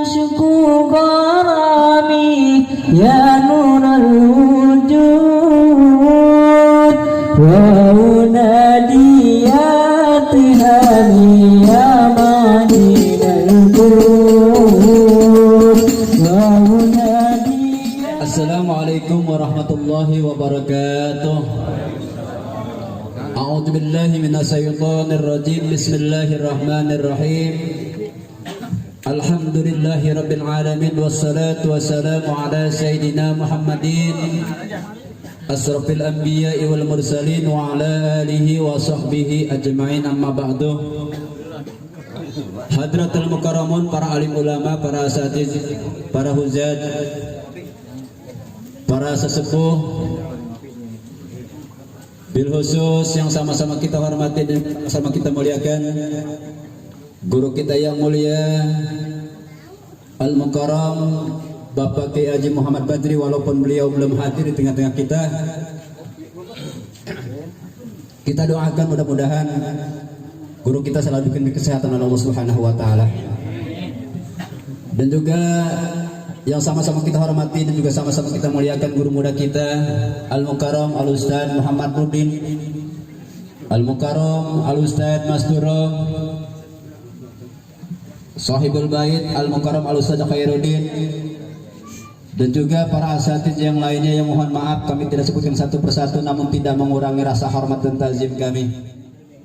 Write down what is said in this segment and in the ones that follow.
syuku gharami ya nurul wujud wa unadi ya tihani ya madinal qulub wa unadi. Assalamualaikum warahmatullahi wabarakatuh. A'udzu billahi minasyaitonir rajim. Bismillahirrahmanirrahim. Alhamdulillahi rabbil alamin wassalatu wassalamu ala sayyidina Muhammadin asrafil anbiya'i wal mursalin wa ala alihi wa sahbihi ajma'in, amma ba'du. Hadratul mukarramun, para alim ulama, para asatiz, para huzad, para sesepuh, bil khusus yang sama-sama kita hormati dan sama kita muliakan, guru kita yang mulia Al-Mukarram Bapak Kiai Haji Muhammad Badri, walaupun beliau belum hadir di tengah-tengah kita, kita doakan mudah-mudahan guru kita selalu diberi kesehatan oleh Allah Subhanahu wa taala. Dan juga yang sama-sama kita hormati dan juga sama-sama kita muliakan guru muda kita Al-Mukarram Al-Ustaz Muhammad Nurdin, Al-Mukarram Al-Ustaz Masduro, Sahibul Bait Al-Mukarram Al-Ustaz Khairuddin, dan juga para asatiz yang lainnya yang mohon maaf kami tidak sebutkan satu persatu, namun tidak mengurangi rasa hormat dan tazim kami.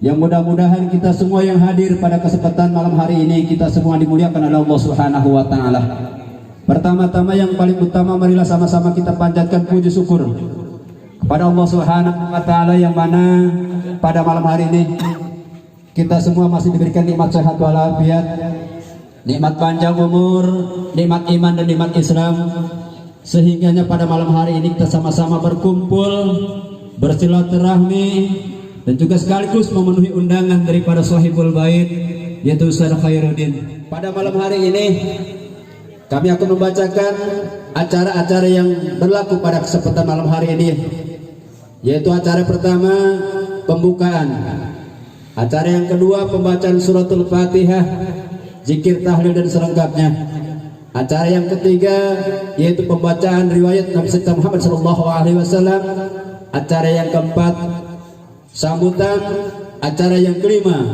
Yang mudah-mudahan kita semua yang hadir pada kesempatan malam hari ini, kita semua dimuliakan oleh Allah Subhanahu wa taala. Pertama-tama yang paling utama, marilah sama-sama kita panjatkan puji syukur kepada Allah Subhanahu wa taala yang mana pada malam hari ini kita semua masih diberikan nikmat sehat walafiat, nikmat panjang umur, nikmat iman dan nikmat Islam, sehingganya pada malam hari ini kita sama-sama berkumpul, bersilaturahmi, dan juga sekaligus memenuhi undangan daripada Sahibul Bait yaitu Ustaz Khairuddin. Pada malam hari ini kami akan membacakan acara-acara yang berlaku pada kesempatan malam hari ini, yaitu acara pertama pembukaan, acara yang kedua pembacaan suratul Fatihah, zikir tahlil dan selengkapnya, acara yang ketiga yaitu pembacaan riwayat Nabi Muhammad SAW, acara yang keempat sambutan, acara yang kelima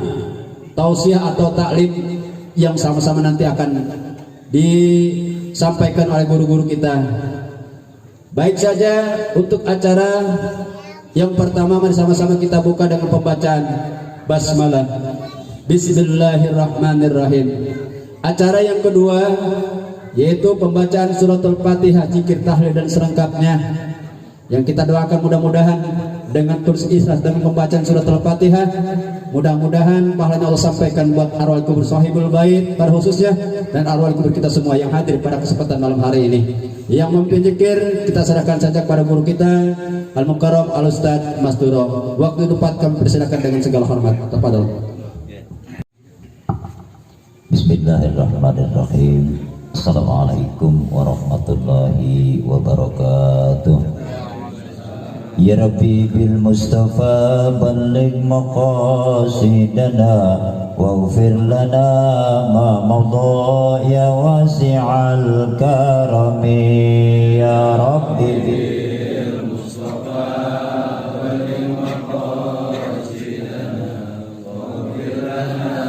tausiah atau taklim yang sama-sama nanti akan disampaikan oleh guru-guru kita. Baik saja, untuk acara yang pertama mari sama-sama kita buka dengan pembacaan basmalah. Bismillahirrahmanirrahim. Acara yang kedua yaitu pembacaan suratul Fatihah, zikir tahlil dan selengkapnya, yang kita doakan mudah-mudahan dengan tulus ikhlas dengan pembacaan suratul Fatihah, mudah-mudahan pahalanya Allah sampaikan buat arwah kubur Sahibul Bait pada khususnya dan arwah kubur kita semua yang hadir pada kesempatan malam hari ini. Yang memimpin zikir kita serahkan saja kepada guru kita Al-Mukarram Al-Ustaz Masduro. Waktu tepat kami persilakan dengan segala hormat. Tafadhol. Bismillahirrahmanirrahim. Assalamualaikum warahmatullahi wabarakatuh. Ya Rabbi bil Mustafa balligh maqasidana waghfir lana ma madha ya wasi'al karami. Ya Rabbi bil Mustafa balligh maqasidana waghfir lana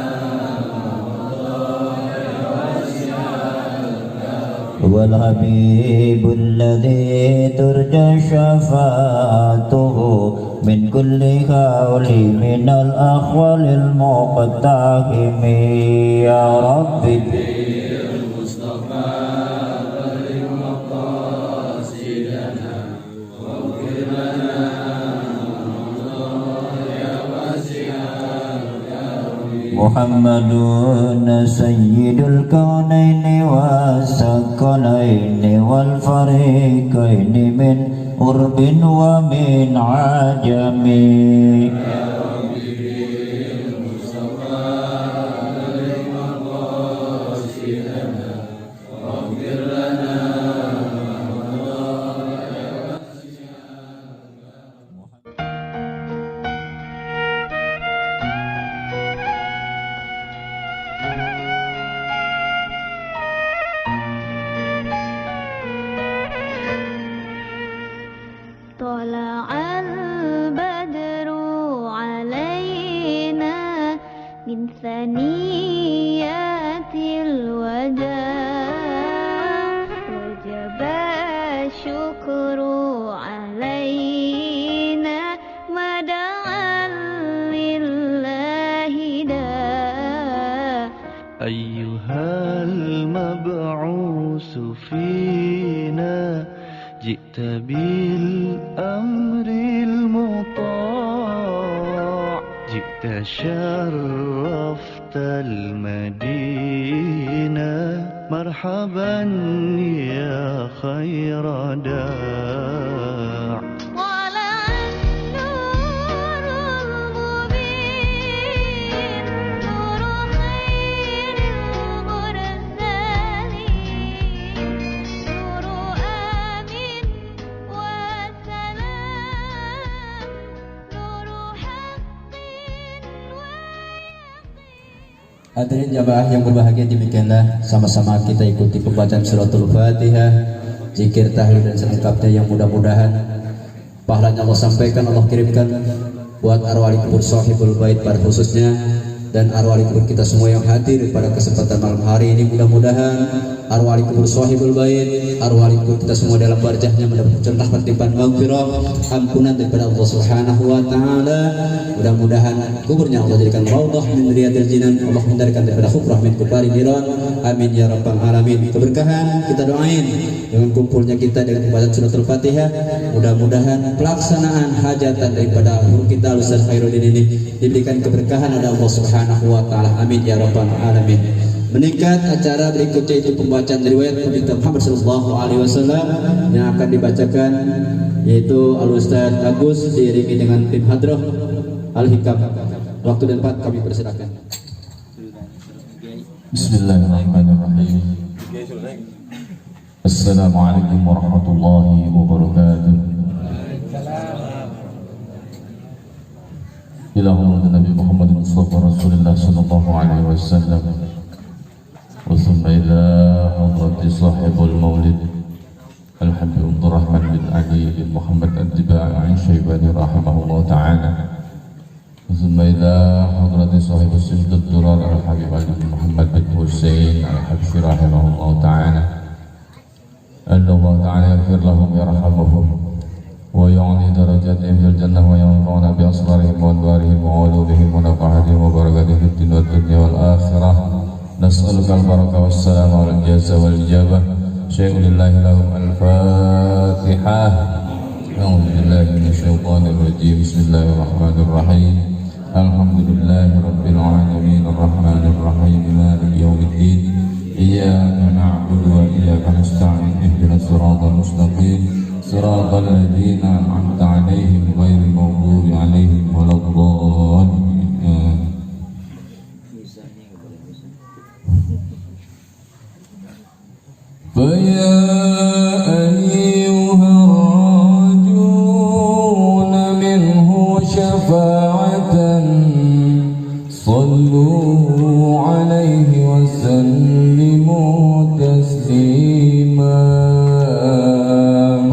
ma madha ya wasi'al karami. Wal habibul ladzi turja syafa'atuhu min kulli hawli minal akhwalil muqtahimi. Ya Rabbi bil Mustafa balligh maqasidana waghfir lana ya wasi'al karami. Muhammadun sayyidul kaunaini wassaqalaini wal fariqaini min urbin wa min ajami. أيها المبعوث فينا جئت بالأمر المطاع جئت شرفت المدينة مرحبا يا خير داع Hadirin jamaah yang berbahagia, demikianlah sama-sama kita ikuti pembacaan suratul Fatihah, zikir, tahlil dan selengkapnya yang mudah-mudahan pahalanya Allah sampaikan, Allah kirimkan buat arwah kubur sahibul bait pada khususnya, dan arwah kubur kita semua yang hadir pada kesempatan malam hari ini. Mudah-mudahan arwah kubur sahibul bait, arwah kubur kita semua dalam barjahnya mendapatkan rahmat limpahan maghfirah, ampunan daripada Allah Subhanahu wa taala. Mudah-mudahan kuburnya Allah jadikan raudhah min riyadil jinan, Allah hindarkan daripada hufrah min kubari niran. Amin ya rabbal alamin. Keberkahan kita doain dengan kumpulnya kita dengan pembacaan suratul Fatihah. Mudah-mudahan pelaksanaan hajatan daripada guru kita Ustaz Khairuddin ini diberikan keberkahan oleh Allah Subhanahu wa taala. Amin ya rabbal alamin. Meningkat acara berikutnya itu pembacaan riwayat Nabi Muhammad sallallahu alaihi wasallam yang akan dibacakan, yaitu Al Ustaz Agus diiringi dengan tim hadrah Al-Hikam. Waktu dan tempat kami persilakan. Bismillahirrahmanirrahim. Assalamualaikum warahmatullahi wabarakatuh. Ila hurmat Nabi Muhammad Mustafa Rasulullah sallallahu alaihi wasallam. Wa thumma ila hadrati sahibul maulid Al-Habib Abdurrahman bin Ali bin Muhammad Ad-Diba'i Syaibani rahimahullah ta'ala. ثم إلى حضرة صاحب السجد الدرار الحبيب علي بن محمد بن حسين الحبشي رحمه الله تعالى، أن الله تعالى يغفر لهم ويرحمهم ويعلي درجاتهم في الجنة وينفعنا بأسرارهم وأنوارهم وعلومهم ونفعاتهم وبركاتهم في الدين والدنيا والآخرة. نسألك البركة والسلام والإجازة والإجابة. شيء لله لهم. الفاتحة. أعوذ بالله من الشيطان الرجيم. بسم الله الرحمن الرحيم. Alhamdulillahi Rabbil Alamin Ar-Rahmanir Rahim Maliki Yawmiddin. Iyyaka na'budu wa iyyaka nasta'in. Ihdinas siratal mustaqim, siratal ladzina an'amta 'alaihim ghairil maghdubi 'alaihim waladdallin. Faya ayyuhar rajuna minhu syafa'atan sallu alaihi wa sallimu taslima.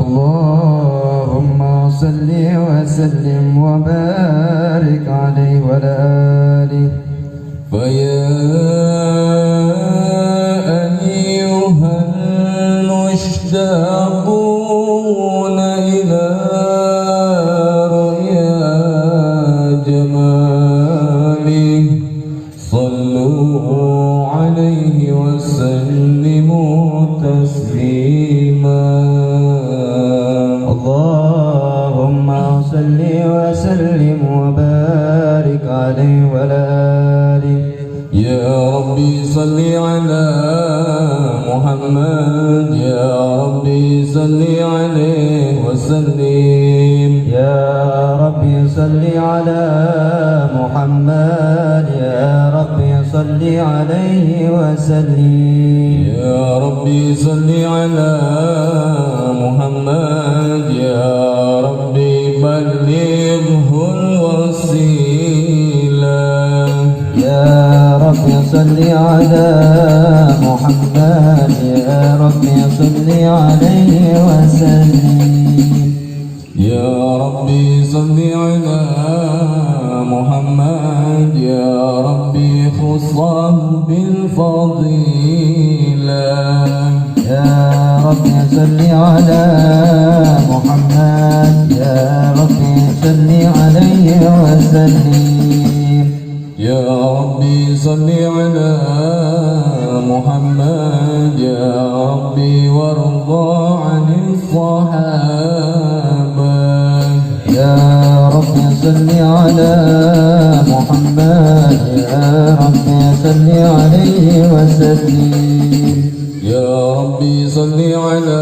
Allahumma salli wa sallim wa barik alaihi wa alihi. Faya ayyuhal mushtaquna ila صلي على محمد يا ربي صلي عليه وسلم. يا ربي صلي على محمد يا ربي صلي عليه وسلم. يا ربي صلي على محمد يا ربي بلغه الوسيلة. يا ربي صل على محمد يا ربي صل عليه وسلم. يا ربي صل على محمد يا ربي خصه بالفضيلة. يا ربي صل على محمد يا ربي صل عليه وسلم. يا ربي صل على محمد يا ربي وارضى عن الصحابة يا رب صل على محمد يا رب صل عليه وسلم يا ربي صل على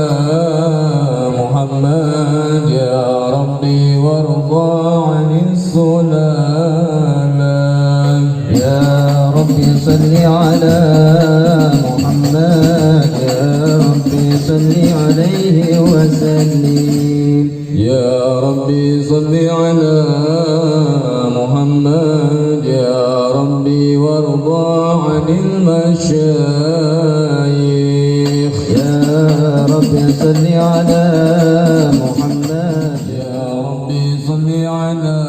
محمد يا ربي وارضى عن السلالة يا رب صل على محمد يا رب صل عليه وسلم يا ربي صل على محمد يا ربي وارضى عن المشايخ يا رب صل على محمد يا ربي صل على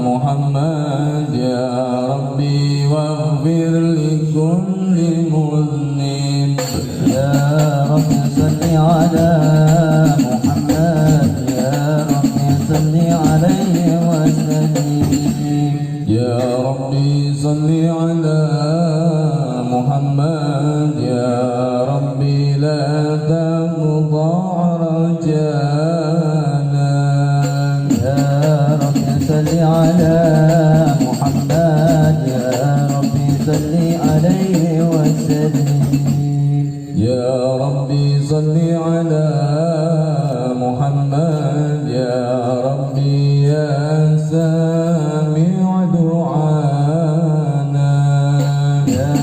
محمد يا ربي واغفر لكل مذنب يا رب صل على محمد يا رب صل عليه وسلم يا ربي صل على محمد يا ربي لا تقطع رجانا يا رب صل على محمد يا رب صل عليه وسلم يا ربي صل على محمد يا ربي يا سامع دعانا يا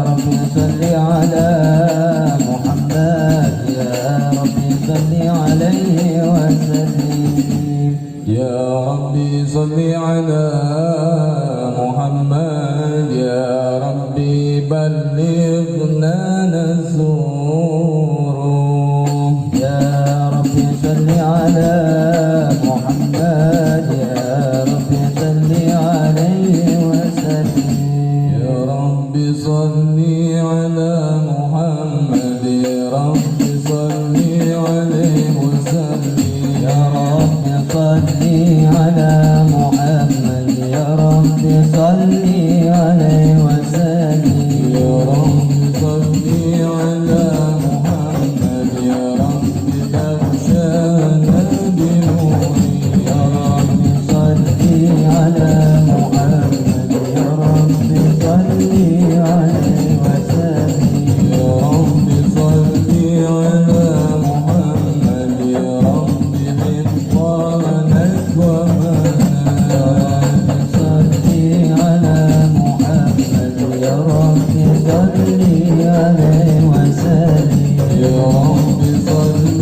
رب صل على محمد يا رب صل عليه وسلم يا ربي صل على محمد يا ربي بلغنا نزوره يا رب صل على محمد يا رب صل عليه وسلم يا رب صل على محمد يا رب صل عليه وسلم يا رب صل على محمد يا رب صل عليه وسلم يا رب صل على محمد يا رب بخشانا بنوره يا رب صل على محمد يا رب صل عليه وسلم يا رب صل على محمد يا رب حفظنا ومنا صل على محمد يا رب صل عليه وسلم يا رب صل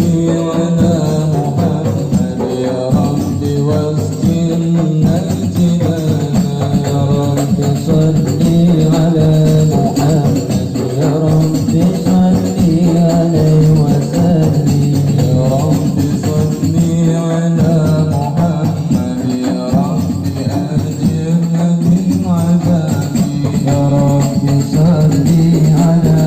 على محمد يا رب واسكننا الجنان يا رب صل على محمد يا رب صل عليه وسلم يا رب صل على محمد يا رب أجرنا من عذابه يا رب صل على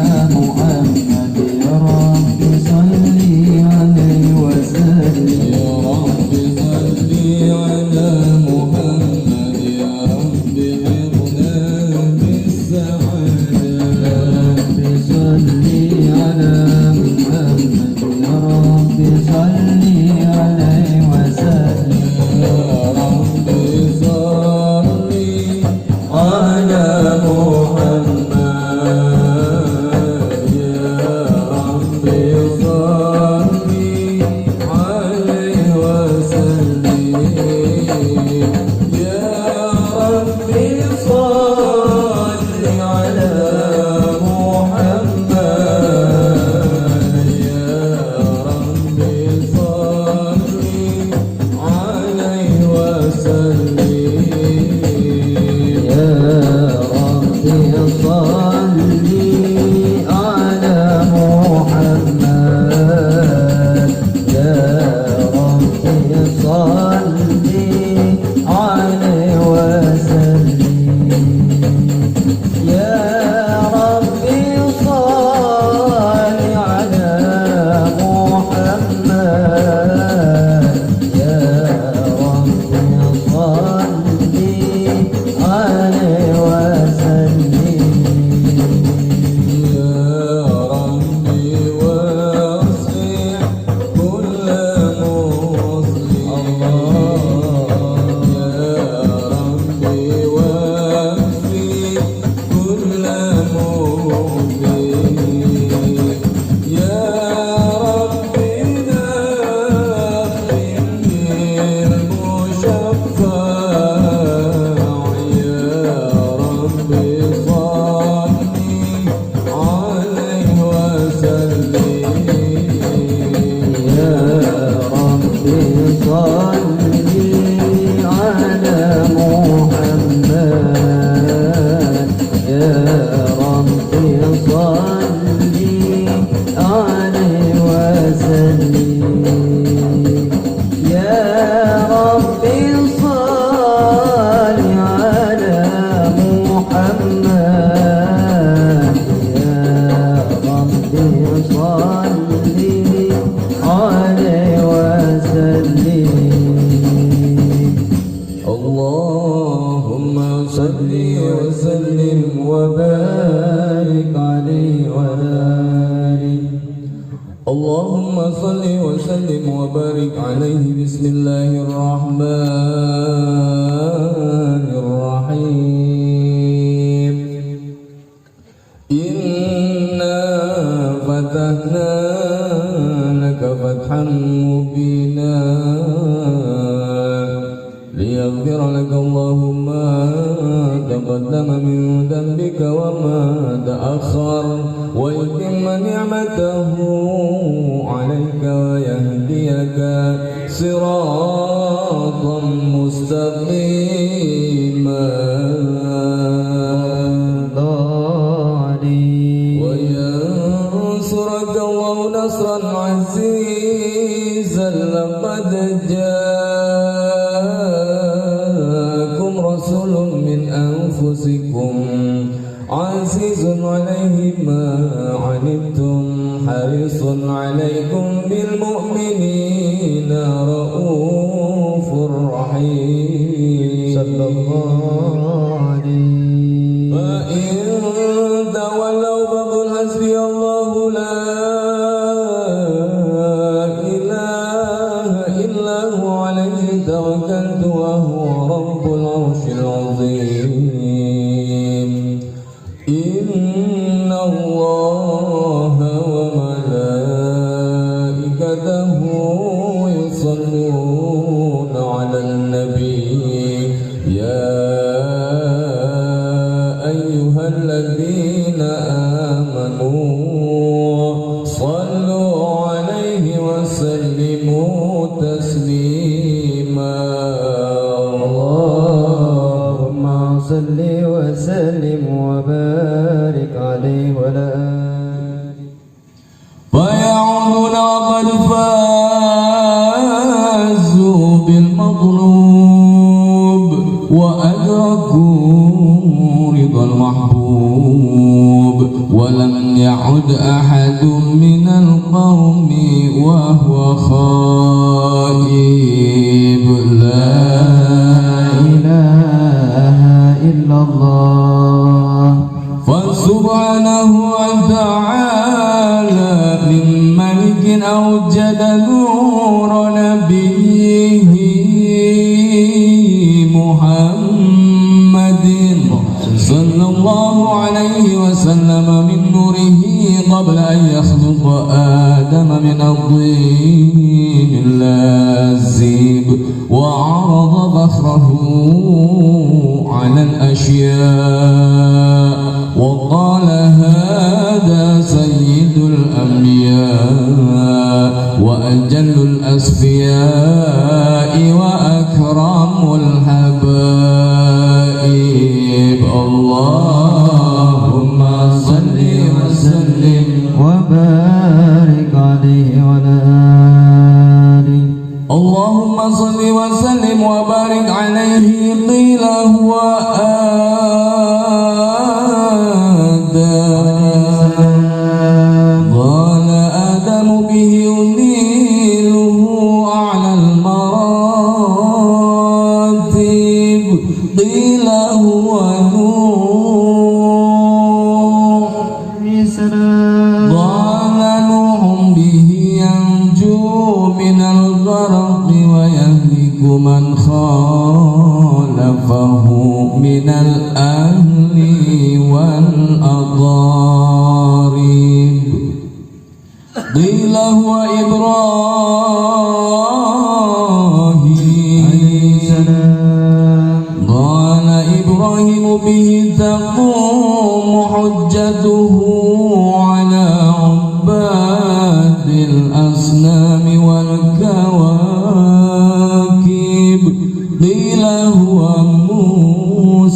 الأصنام والكواكب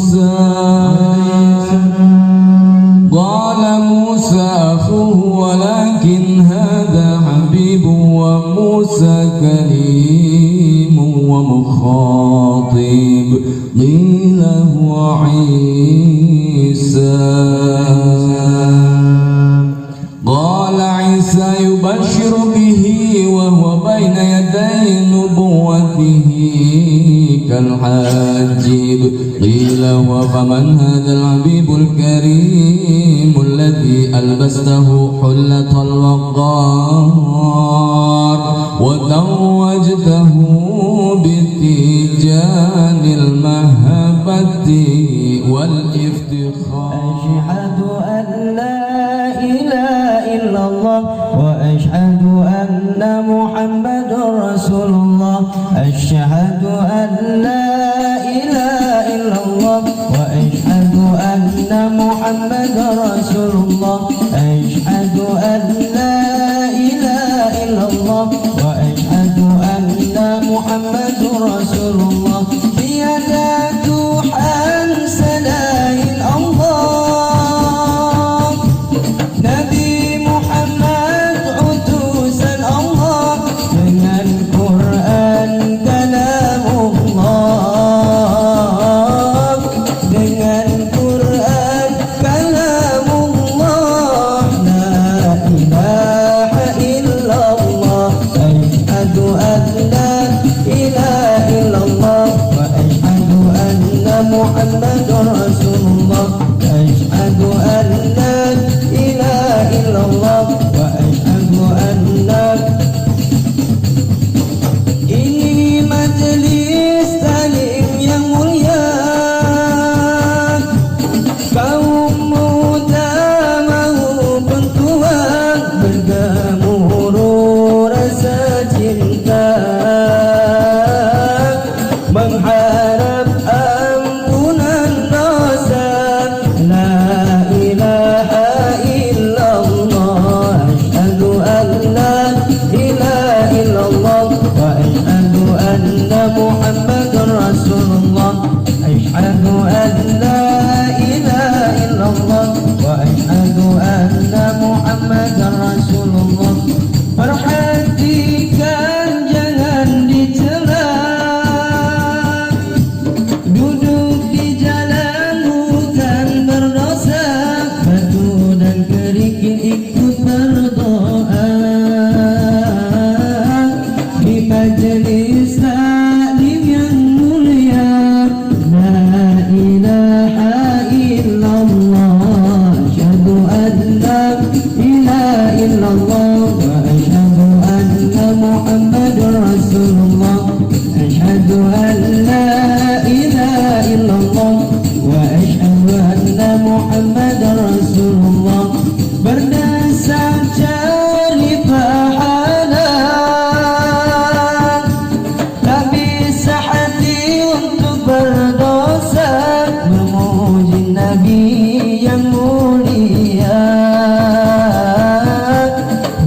موسى قال موسى أخوه ولكن هذا حبيب وموسى كليم ومخاطب قيل هو عيسى قال عيسى يبشر به وهو بين يدي نبوته كالحاجب قيل وفمن هذا الحبيب الكريم الذي ألبسته حلة الوقار وتوجته بتيجان المهبة والافتخار أشهد أن لا إله إلا الله وأشهد أن محمد رسول الله أشهد أن لا إله إلا الله وأشهد أن محمد رسول الله أشهد أن لا إله إلا الله وأشهد أن محمد رسول الله بيدات حان سلاهل الله نبي محمد عتوسا الله dengan Quran kalamullah dengan Quran kalamullah la ilaha illallah asyhadu an la ilaha illallah wa asyhadu anna muhammadar rasulullah asyhadu an la ilaha illallah wa asyhadu anna ini majelis talim yang mulia kaum muda maupun tua bergemuruh rasa cinta mengharap ampunan dosa la ilaha illallah asyhadu an la ilaha illallah wa asyhadu anna muhammadar rasulullah asyhadu an la ilaha illallah wa asyhadu anna muhammadar rasulullah perhatikan jangan dicela duduk di jalan bukan berdosa batu dan kerikil ikut berdoa di majelis taklim yang mulia la ilaha illallah asyhadu an la ilaha illallah wa asyhadu anna muhammadar rasulullah asyhadu an la ilaha illallah wa asyhadu anna muhammadar rasulullah berdasar cari pahala tak bisa hati untuk berdosa memuji nabi yang mulia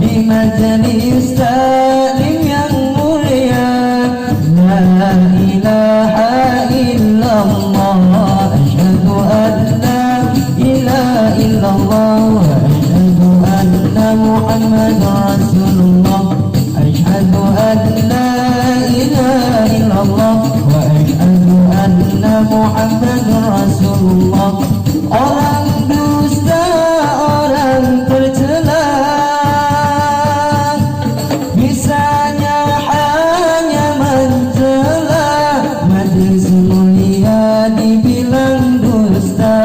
di majelis taklim yang mulia la ilaha illallah asyhadu an la ilaha illallah wa asyhadu anna muhammadar rasulullah asyhadu an la ilaha illallah wa asyhadu anna muhammadar rasulullah orang dusta orang tercela bisanya hanya mencela majelis mulia dibilang dusta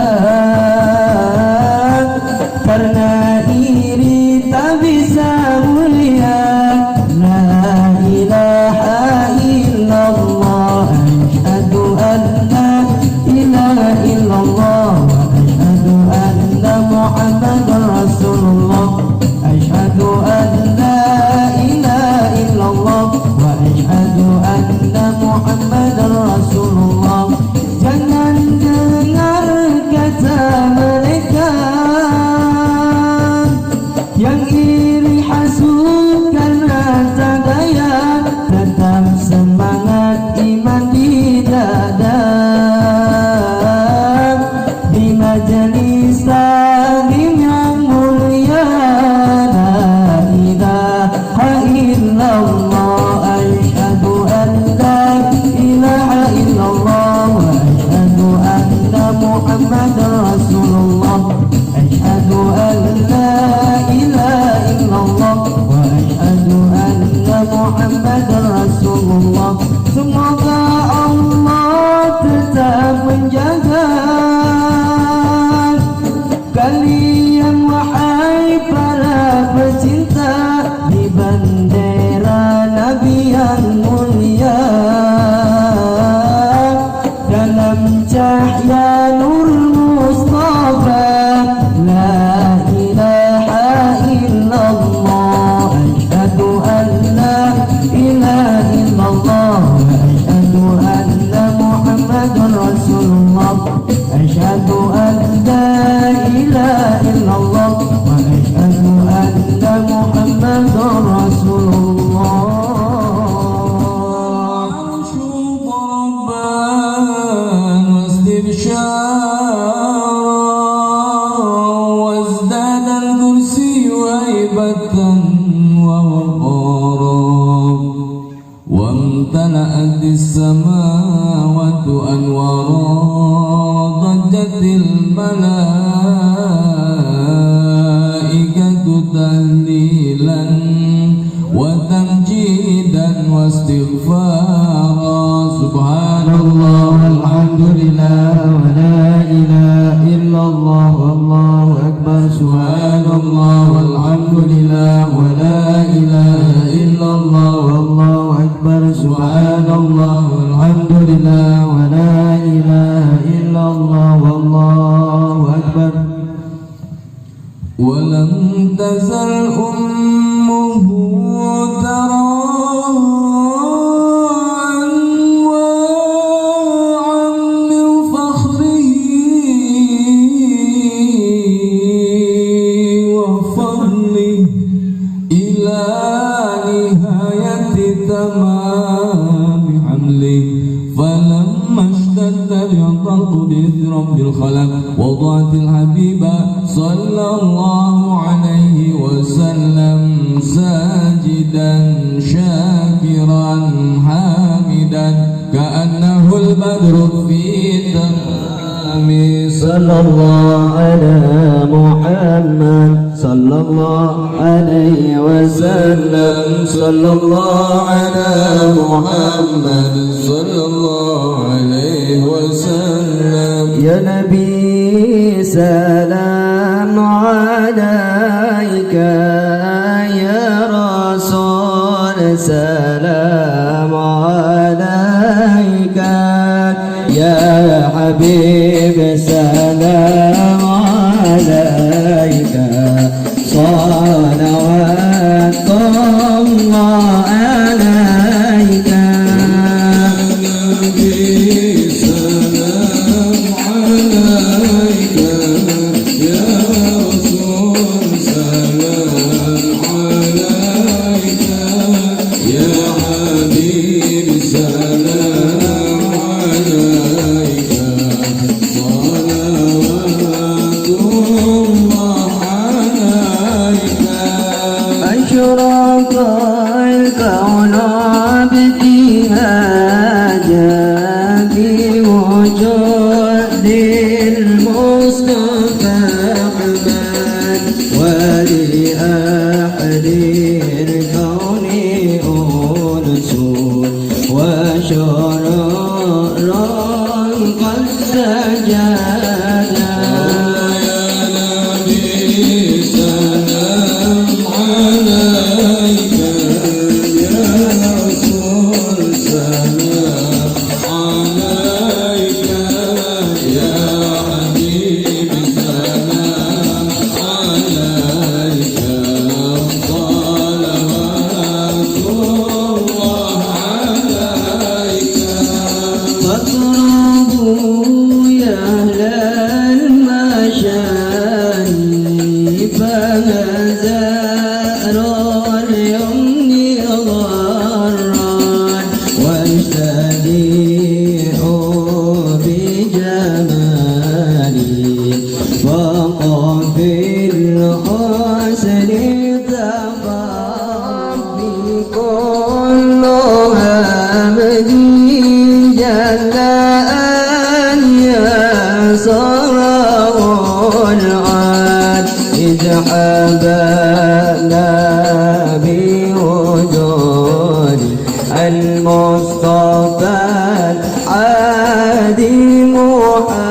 karena iri tak bisa mulia la ilaha illallah asyhadu an la ilaha illallah wa asyhadu anna muhammadar rasulullah asyhadu an la ilaha illallah wa asyhadu anna muhammadar rasulullah jangan dengar kata mereka الكرسي هيبة ووقارا وامتلأت السماوات أنوارا ضجت الملائكة تهليلا وتمجيدا واستغفارا سبحان الله والحمد لله ولا إله إلا الله والله أكبر سبحان الله والحمد لله ولا إله إلا الله والله أكبر سبحان الله والحمد لله ولا إله إلا الله والله أكبر. ولم تزل أمه ترى أنواعا من فخره وفضله إلى نهاية تمام حمله فلما اشتد العطل برب الخلق وضعت الحبيب صلى الله عليه وسلم ساجدا شاكرا حامدا كأنه البدر في تمام صلى الله على محمد صلى الله عليه وسلم صلى الله على محمد صلى الله عليه وسلم. يا نبي سلام عليك يا رسول سلام عليك يا حبيب سلام عليك صلوات الله عليك أشرق الكون بابتهاجا بوجود المصطفى أحمد ولأحد الكون أنس وشرر قد سجانا. فاطربوا يا أهل المشاهي فمزار اليمن غران واستديعوا بجمالي وقف الحسن تفربي كلها مدي جل أن يسره العاد إذ حبانا بوجود المصطفى العادي محمد.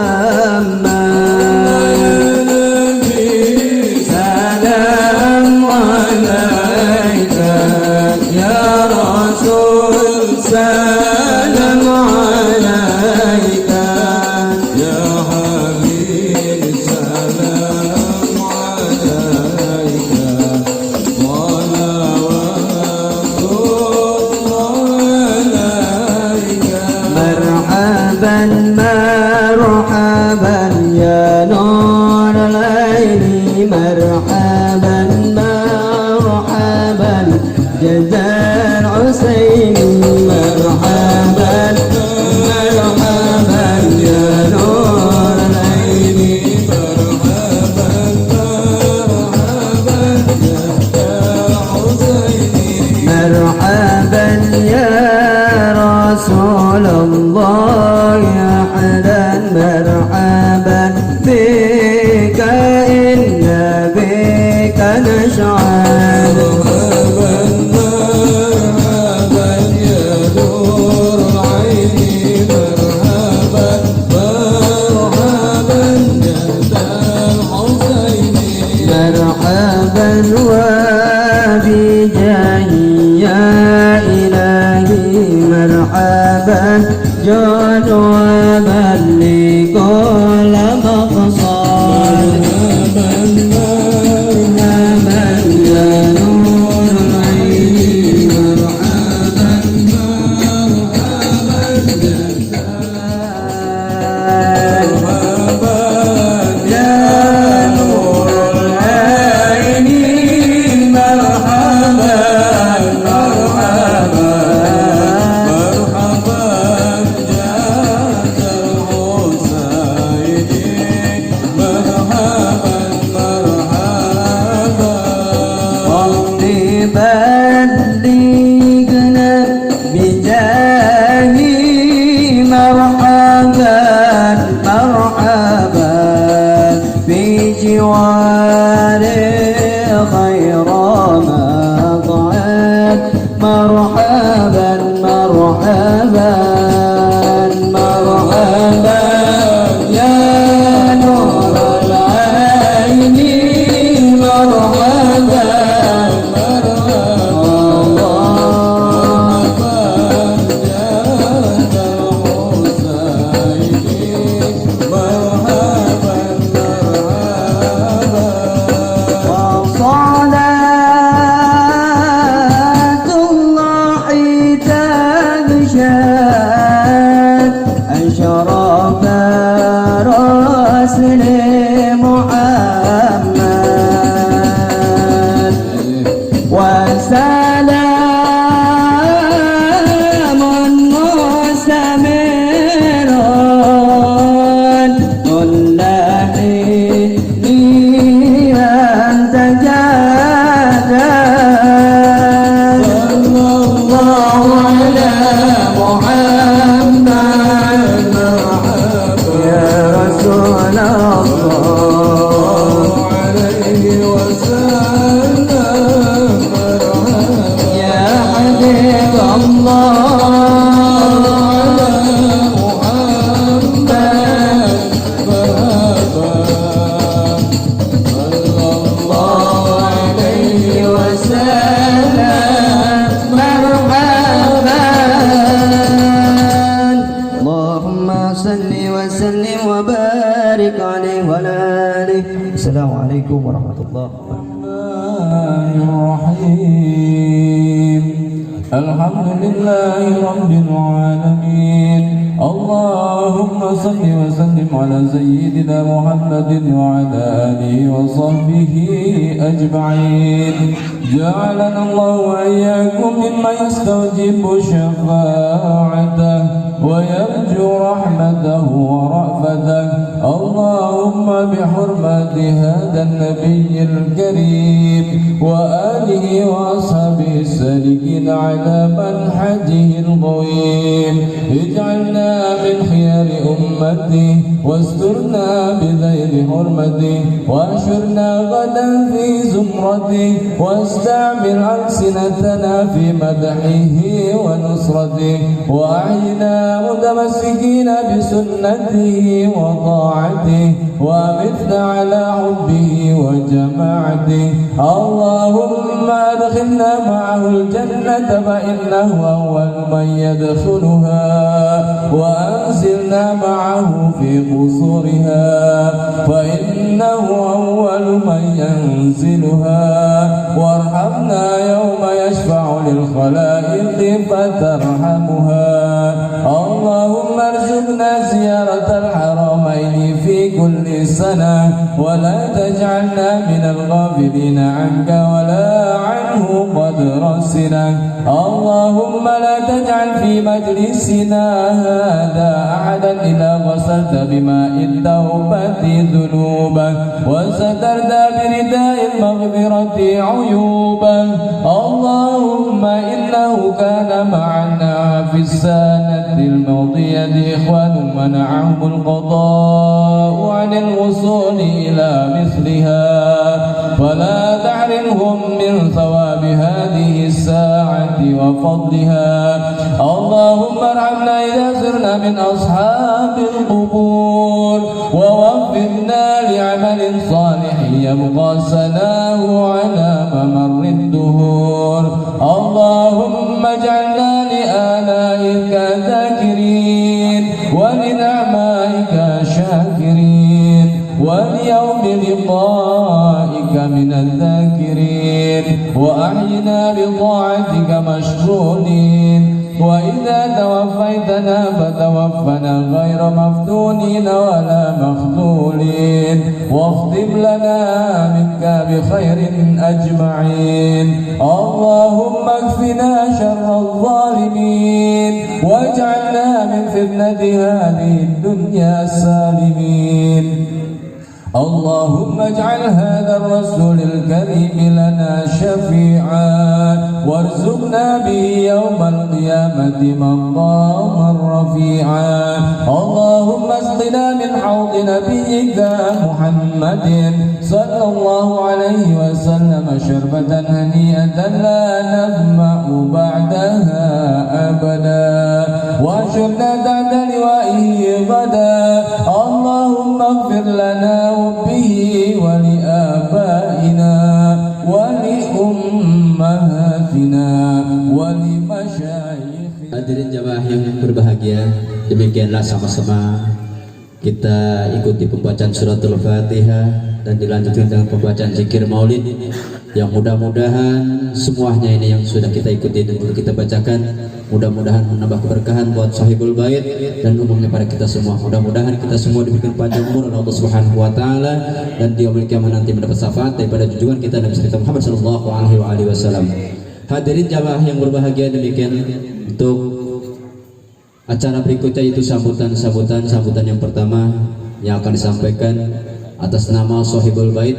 سلام عليك يا رسول سلام عليك يا حبيب سلام عليك صلوات الله عليك. مرحبا مرحبا يا نور العين مرحبا مرحبا جزا الحسين مرحبا مرحبا يا نور العين مرحبا مرحبا بك نشعل مرحبا يا نور العين مرحبا مرحبا يا ذا الحسين مرحبا وبجاهي يا إلهي مرحبا جود ومن لكل مقصد مرحبا يا نور العين مرحبا مرحبا يا نور العين مرحبا مرحبا بلغنا بجاهي مرحبا مرحبا في جوار خير مقعد مرحبا مرحبا مرحبا يا نور العين مرحبا أشرف رسل محمد وسلام مستمر كل حين أنت جادل صلى الله على محمد يا رسول الله عليه وسلم يا حبيب الله على محمد مرحبا صلى الله عليه وسلم مرحبا اللهم صل وسلم وبارك عليه وعلى آله. السلام عليكم ورحمة الله. الرحيم الحمد لله رب العالمين اللهم صل وسلم على سيدنا محمد وعلى آله وصحبه أجمعين جعلنا الله وإياكم ممن يستوجب شفاعته ويرجو رحمته ورأفته اللهم بحرمة هذا النبي الكريم وآله وأصحابه السالكين على منهجه القويم اجعلنا من خيار أمته واسترنا بغير حرمته واشرنا غدا في زمرته واستعمل ألسنتنا في مدحه ونصرته وأعينا متمسكين بسنته وطاعته وأمتنا على حبه وجماعته اللهم أدخلنا معه الجنة فإنه أول من يدخلها وأنزلنا معه في قصورها فإنه أول من ينزلها وارحمنا يوم يشفع للخلائق فترحمها اللهم ارزقنا زيارة الحرمين في كل سنة ولا تجعلنا من الغافلين عنك ولا عنه قد رسنا اللهم لا تجعل في مجلسنا هذا أحدا إلا غسلت بماء التوبة ذنوبا وسترت برداء المغفرة عيوبا اللهم إنه كان معنا في السنة الماضية إخوان منعهم القضاء عن الوصول إلى مثلها فلا تحرمهم من ثواب هذه الساعة وفضلها. اللهم ارحمنا إذا صرنا من أصحاب القبور ووفقنا لعمل صالح يبقى ثناه على ممر الدهور. اللهم اجعلنا لآلائك ذاكرين ولنعمائك شاكرين وليوم لقائك من الذاكرين وأحينا بطاعتك مشغولين. وإذا توفيتنا فتوفنا غير مفتونين ولا مخذولين واختم لنا منك بخير أجمعين. اللهم اكفنا شر الظالمين واجعلنا من فتنة هذه الدنيا سالمين. اللهم اجعل هذا الرسول الكريم لنا شفيعا وارزقنا به يوم القيامة مقاما رفيعا. اللهم اسقنا من حوض نبيك محمد صلى الله عليه وسلم شربة هنيئة لا نظمأ بعدها أبدا واشرنا تحت لوائه غدا. اللهم اغفر لنا به ولآبائنا ولأمهاتنا ولمشايخنا. Hadirin jamaah yang berbahagia, demikianlah sama-sama kita ikuti pembacaan suratul Fatihah dan dilanjutkan dengan pembacaan zikir maulid yang mudah-mudahan semuanya ini yang sudah kita ikuti dan kita bacakan mudah-mudahan menambah keberkahan buat sahibul bait dan umumnya pada kita semua. Mudah-mudahan kita semua diberikan panjang umur oleh Allah Subhanahu wa taala dan di yaumil qiyamah nanti mendapat syafaat daripada junjungan kita Nabi Muhammad sallallahu alaihi wasallam. Hadirin jamaah yang berbahagia, demikian untuk acara berikutnya, itu sambutan yang pertama yang akan disampaikan atas nama sahibul bait,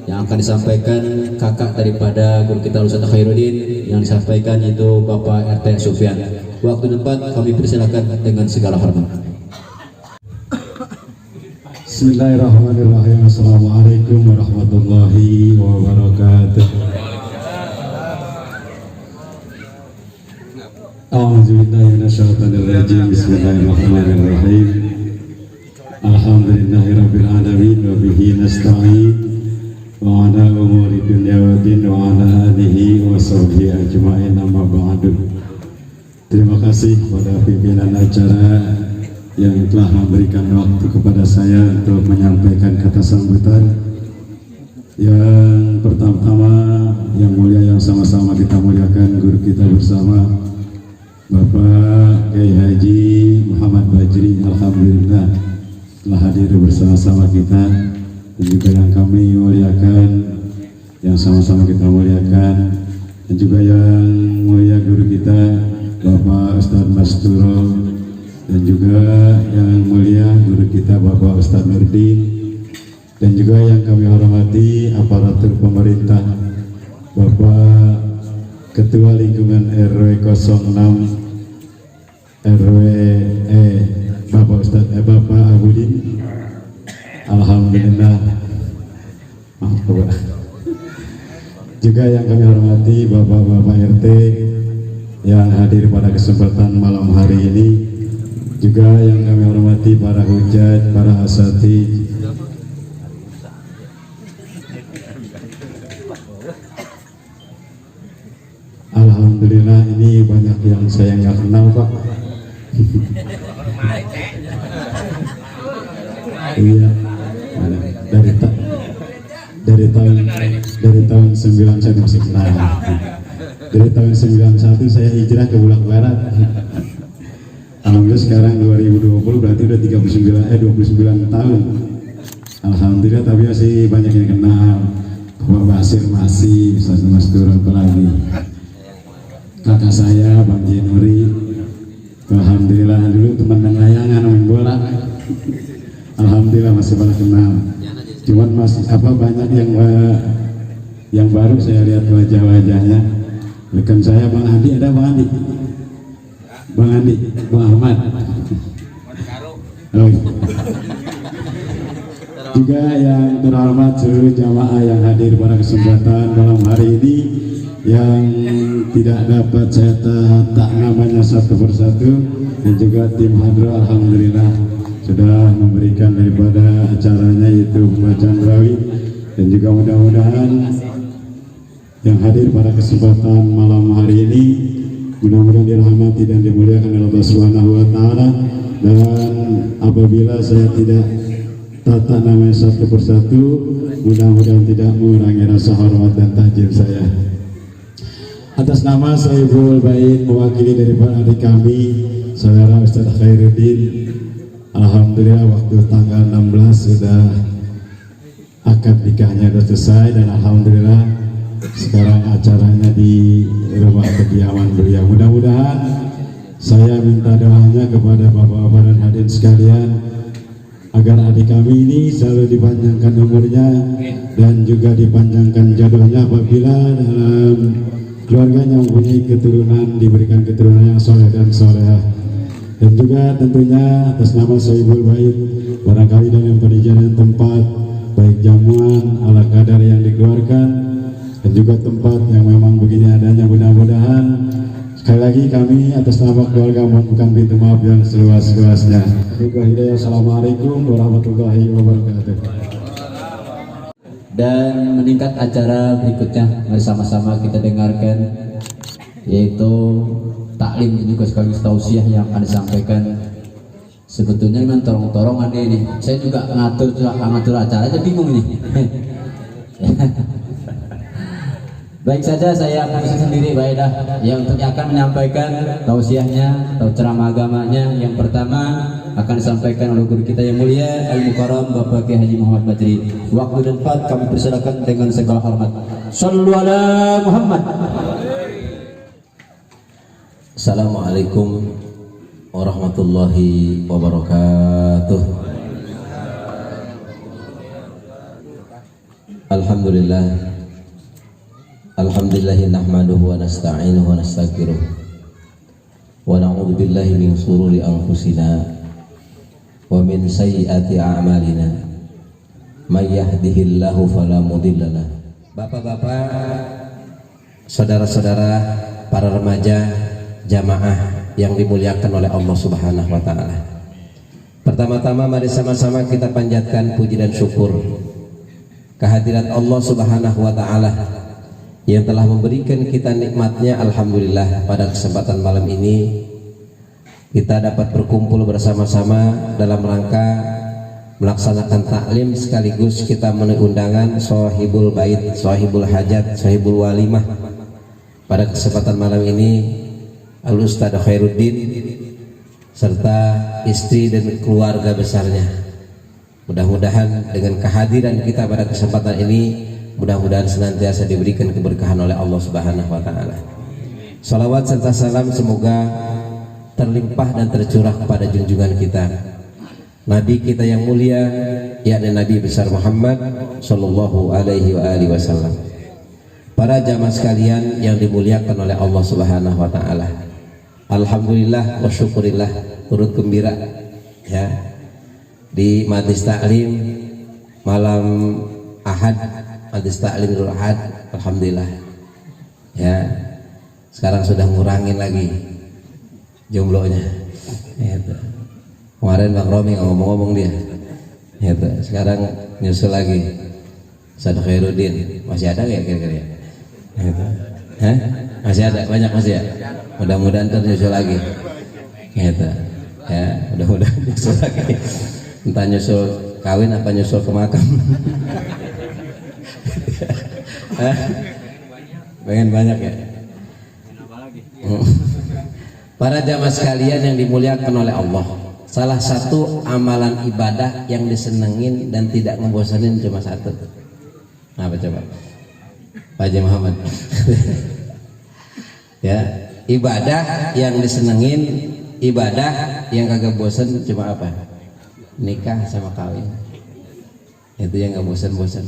yang akan disampaikan kakak daripada guru kita Ustaz Khairuddin, yang disampaikan itu Bapak RT Sufyan. Waktu tempat kami persilakan dengan segala hormat. Bismillahirrahmanirrahim. Assalamualaikum warahmatullahi wabarakatuh. A'udzubillahi minasyaitonirrajim. Bismillahirrahmanirrahim. Alhamdulillahirabbil alamin wa bihi nasta'in wa ala umuri dunya wa din wa ala alihi wa sahbihi ajma'in, amma ba'du. Terima kasih kepada pimpinan acara yang telah memberikan waktu kepada saya untuk menyampaikan kata sambutan. Yang pertama-tama yang mulia, yang sama-sama kita muliakan guru kita bersama Bapak Kiai Haji Muhammad Bajri, alhamdulillah telah hadir bersama-sama kita, dan juga yang kami muliakan, yang sama-sama kita muliakan, dan juga yang mulia guru kita Bapak Ustadz Masturo, dan juga yang mulia guru kita Bapak Ustadz Nurdin, dan juga yang kami hormati aparatur pemerintah, Bapak Ketua Lingkungan RW 06 Bapak Ustadz Bapak Abudin, alhamdulillah. Maaf Bapak. Juga yang kami hormati Bapak-Bapak RT yang hadir pada kesempatan malam hari ini, juga yang kami hormati para hujat, para asatidz, alhamdulillah ini banyak yang saya nggak kenal Pak. Iya, dari tahun 9 saya masih kenal. Dari tahun 91 saya hijrah ke Bulak Barat. Alhamdulillah sekarang 2020 berarti udah 29 tahun. Alhamdulillah, tapi masih banyak yang kenal. Bapak Basir masih, Ustaz Masturo apalagi. Kakak saya Bang Jenuri, alhamdulillah dulu teman main layangan, main bola. Alhamdulillah masih pada kenal. Cuman masih banyak yang baru saya lihat wajah-wajahnya. Rekan saya Bang Andi, ada Bang Andi, Bang Ahmad. Oh. Juga yang terhormat seluruh jamaah yang hadir pada kesempatan malam hari ini, yang tidak dapat saya tak namanya satu persatu, dan juga tim hadroh alhamdulillah sudah memberikan daripada acaranya yaitu pembacaan tarawih, dan juga mudah-mudahan yang hadir pada kesempatan malam hari ini mudah-mudahan dirahmati dan dimuliakan oleh Allah Subhanahu wa taala. Dan apabila saya tidak tata namanya satu persatu, mudah-mudahan tidak mengurangi rasa hormat dan takjil saya. Atas nama Sohibul Bait mewakili daripada adik kami saudara Ustaz Khairuddin, alhamdulillah waktu tanggal 16 sudah akad nikahnya sudah selesai, dan alhamdulillah sekarang acaranya di rumah kediaman beliau. Mudah-mudahan saya minta doanya kepada bapak-bapak dan hadirin sekalian agar adik kami ini selalu dipanjangkan umurnya dan juga dipanjangkan jodohnya apabila dalam keluarganya mempunyai keturunan, diberikan keturunan yang soleh dan solehah. Dan juga tentunya atas nama Sohibul Bait barangkali dalam penjajaran tempat baik jamuan ala kadar yang dikeluarkan dan juga tempat yang memang begini adanya, mudah-mudahan sekali lagi kami atas nama keluarga mohonkan pintu maaf yang seluas-luasnya. Assalamualaikum warahmatullahi wabarakatuh. Dan meningkat acara berikutnya, mari sama-sama kita dengarkan, yaitu taklim dan juga sekaligus tausiah yang akan disampaikan. Sebetulnya memang torong-torong ada ini. Saya juga ngatur acara aja bingung ini. Baik saja, saya akan bisa sendiri baik dah. Yang untuk akan menyampaikan tausiahnya atau ceramah agamanya, yang pertama akan disampaikan oleh guru kita yang mulia Al-Mukarram Bapak Kiai Haji Muhammad Badri. Waktu dan tempat kami persilakan dengan segala hormat. Shallu ala Muhammad. Assalamualaikum warahmatullahi wabarakatuh. Alhamdulillah. Alhamdulillahi nahmaduhu wa nasta'inuhu wa nastaghfiruh wa na'udzu billahi min shururi anfusina wa min sayyiati a'malina may yahdihillahu fala mudhillalah. Bapak-bapak, saudara-saudara, para remaja, jamaah yang dimuliakan oleh Allah Subhanahu wa taala. Pertama-tama mari sama-sama kita panjatkan puji dan syukur kehadirat Allah Subhanahu wa taala yang telah memberikan kita nikmatnya. Alhamdulillah pada kesempatan malam ini kita dapat berkumpul bersama-sama dalam rangka melaksanakan taklim sekaligus kita memenuhi undangan Sohibul Bait, Sohibul Hajat, Sohibul Walimah. Pada kesempatan malam ini Al-Ustaz Khairuddin serta istri dan keluarga besarnya, mudah-mudahan dengan kehadiran kita pada kesempatan ini, mudah-mudahan senantiasa diberikan keberkahan oleh Allah Subhanahu wa taala. Salawat serta salam semoga terlimpah dan tercurah kepada junjungan kita, Nabi kita yang mulia, yakni Nabi besar Muhammad sallallahu alaihi wasallam. Para jamaah sekalian yang dimuliakan oleh Allah Subhanahu wa taala. Alhamdulillah wa syukurillah, turut gembira ya di majlis taklim malam Ahad, majlis taklim Idul Ahad, alhamdulillah. Ya, sekarang sudah ngurangin lagi jumlahnya. Gitu. Kemarin Bang Romi ngomong-ngomong dia. Gitu. Sekarang nyusul lagi. Ustaz Khairuddin masih ada nggak kira-kira? Gitu. Hah? Masih ada, banyak masih ya. Mudah-mudahan ternyusul lagi. Gitu. Ya, mudah-mudahan nyusul lagi. Entah nyusul kawin apa nyusul ke makam. Pengen banyak ya. Para jamaah sekalian yang dimuliakan oleh Allah, salah satu amalan ibadah yang disenengin dan tidak membosanin cuma satu. Apa coba? Pak Haji Muhammad. Ya, ibadah yang disenengin, ibadah yang kagak bosan cuma apa? Nikah sama kawin. Itu yang nggak bosan-bosan.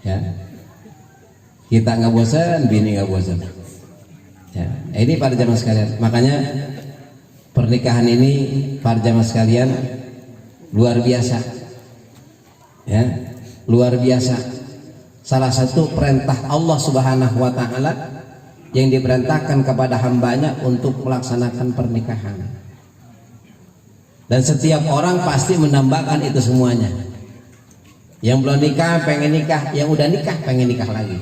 Ya, kita nggak bosan, bini nggak bosan. Ya, ini para jamaah sekalian. Makanya pernikahan ini para jamaah sekalian luar biasa. Ya, luar biasa. Salah satu perintah Allah Subhanahu wa taala yang diperintahkan kepada hambanya untuk melaksanakan pernikahan. Dan setiap orang pasti menambahkan itu semuanya. Yang belum nikah pengen nikah, yang udah nikah pengen nikah lagi.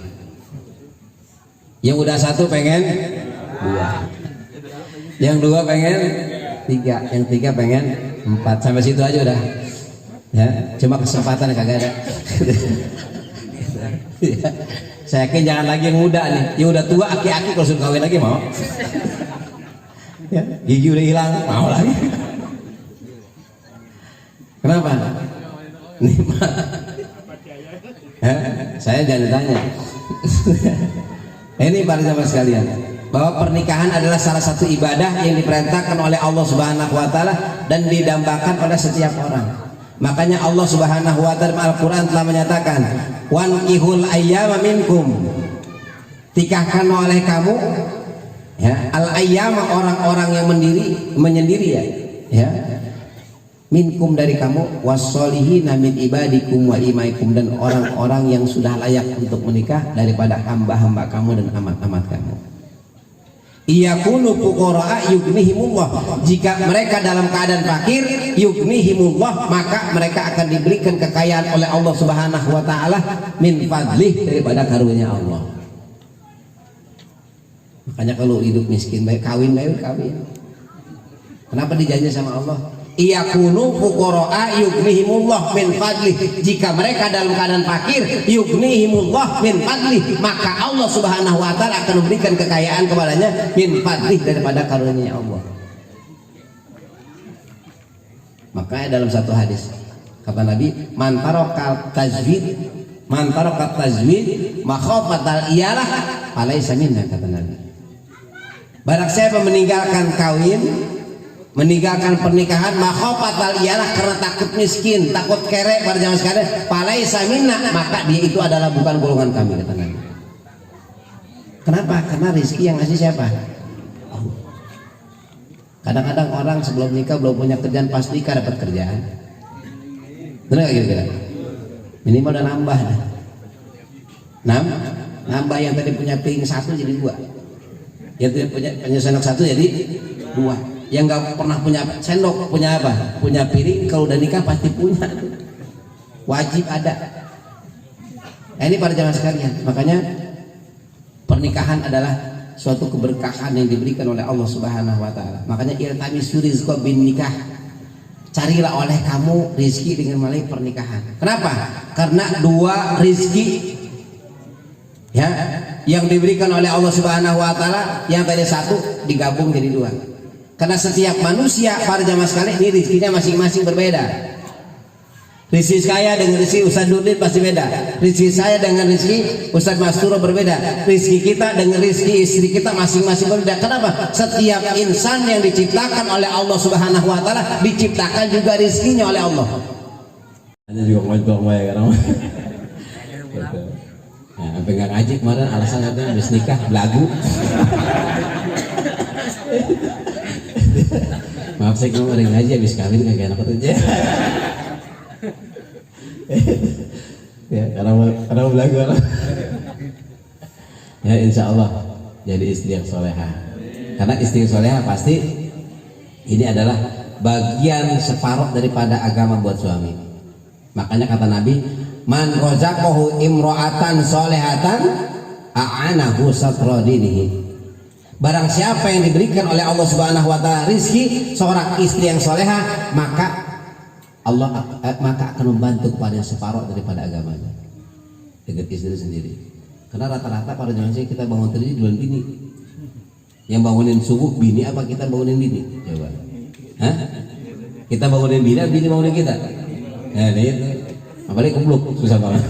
Yang udah satu pengen dua, yang dua pengen tiga, yang tiga pengen empat. Sampai situ aja udah. Ya, cuma kesempatan kagak ada. Saya yakin jangan lagi yang muda nih, yang udah tua aki-aki kalau suruh kawin lagi mau. Ya, gigi udah hilang mau lagi. Kenapa? Nikmat. Saya jangan tanya. Ini para jamaah sekalian, bahwa pernikahan adalah salah satu ibadah yang diperintahkan oleh Allah Subhanahu wa taala dan didambakan oleh setiap orang. Makanya Allah Subhanahu wa taala Al-Qur'an telah menyatakan, "Wankihul ayyama minkum." Tikahkan oleh kamu ya, al-ayyama orang-orang yang menyendiri ya. Minkum dari kamu, wasolihina min ibadikum wa imaikum, dan orang-orang yang sudah layak untuk menikah daripada hamba-hamba kamu dan amat-amat kamu. Iyakunu fuqara'a yughnihimullah, jika mereka dalam keadaan fakir, yughnihimullah, maka mereka akan diberikan kekayaan oleh Allah Subhanahu wa taala min fadlih, daripada karunia Allah. Makanya kalau hidup miskin baik kawin. Kenapa dijanji sama Allah? Iyakunu fuqara'a yughnihimullah min fadlih, jika mereka dalam keadaan fakir, yughnihimullah min fadlih, maka Allah Subhanahu wa taala akan memberikan kekayaan kepadanya min fadlih, daripada karunia Allah. Makanya dalam satu hadis kata Nabi, man taraka tazwid makhafatal iyalah alaysa minna, kata Nabi. Barang siapa meninggalkan kawin, meninggalkan pernikahan, makhafatal iyalah, karena takut miskin, takut kere, pada zaman sekarang, falaisa minna, maka dia itu adalah bukan golongan kami, kata Nabi. Kenapa? Karena rezeki yang ngasih siapa? Kadang-kadang orang sebelum nikah belum punya kerjaan, pas nikah dapat kerjaan. Benar gak kira-kira? Minimal udah nambah. Nambah, yang tadi punya piring satu jadi dua, yang tadi punya sendok satu jadi dua. Yang nggak pernah punya sendok punya apa? Punya piring. Kalau udah nikah pasti punya, wajib ada. Nah, ini para jamaah sekalian, makanya pernikahan adalah suatu keberkahan yang diberikan oleh Allah Subhanahu wa taala. Makanya iltamisu rizqa bin nikah, carilah oleh kamu rizki dengan melalui pernikahan. Kenapa? Karena dua rizki ya yang diberikan oleh Allah Subhanahu wa taala, yang tadi satu digabung jadi dua. Karena setiap manusia, para jamaah sekalian, ini rezekinya masing-masing berbeda. Rezeki saya dengan rezeki Ustaz Nurdin pasti beda. Rezeki saya dengan rezeki Ustaz Masturo berbeda. Rezeki kita dengan rezeki istri kita masing-masing berbeda. Kenapa? Setiap insan yang diciptakan oleh Allah Subhanahu wa taala diciptakan juga rezekinya oleh Allah. Hanya juga ngomong ya karena sampai nggak ngaji kemarin, alasan katanya habis nikah belagu. Maaf saya kemarin ngaji habis kawin kagak enak aja. Ya karena belagu. Ya insya Allah jadi istri yang solehah. Karena istri yang solehah pasti ini adalah bagian separuh daripada agama buat suami. Makanya kata Nabi, man rozaqahu imro'atan solehatan a'anahu satra dinihi. Barang siapa yang diberikan oleh Allah Subhanahu wa taala rizki seorang istri yang soleha, maka Allah akan membantu kepada separuh daripada agamanya dengan istri sendiri. Karena rata-rata para jamaah kita bangun tidur duluan bini. Yang bangunin subuh bini apa kita bangunin bini? Coba. Hah? Kita bangunin bini bangunin kita. Nah, itu. Apalagi kebluk susah banget.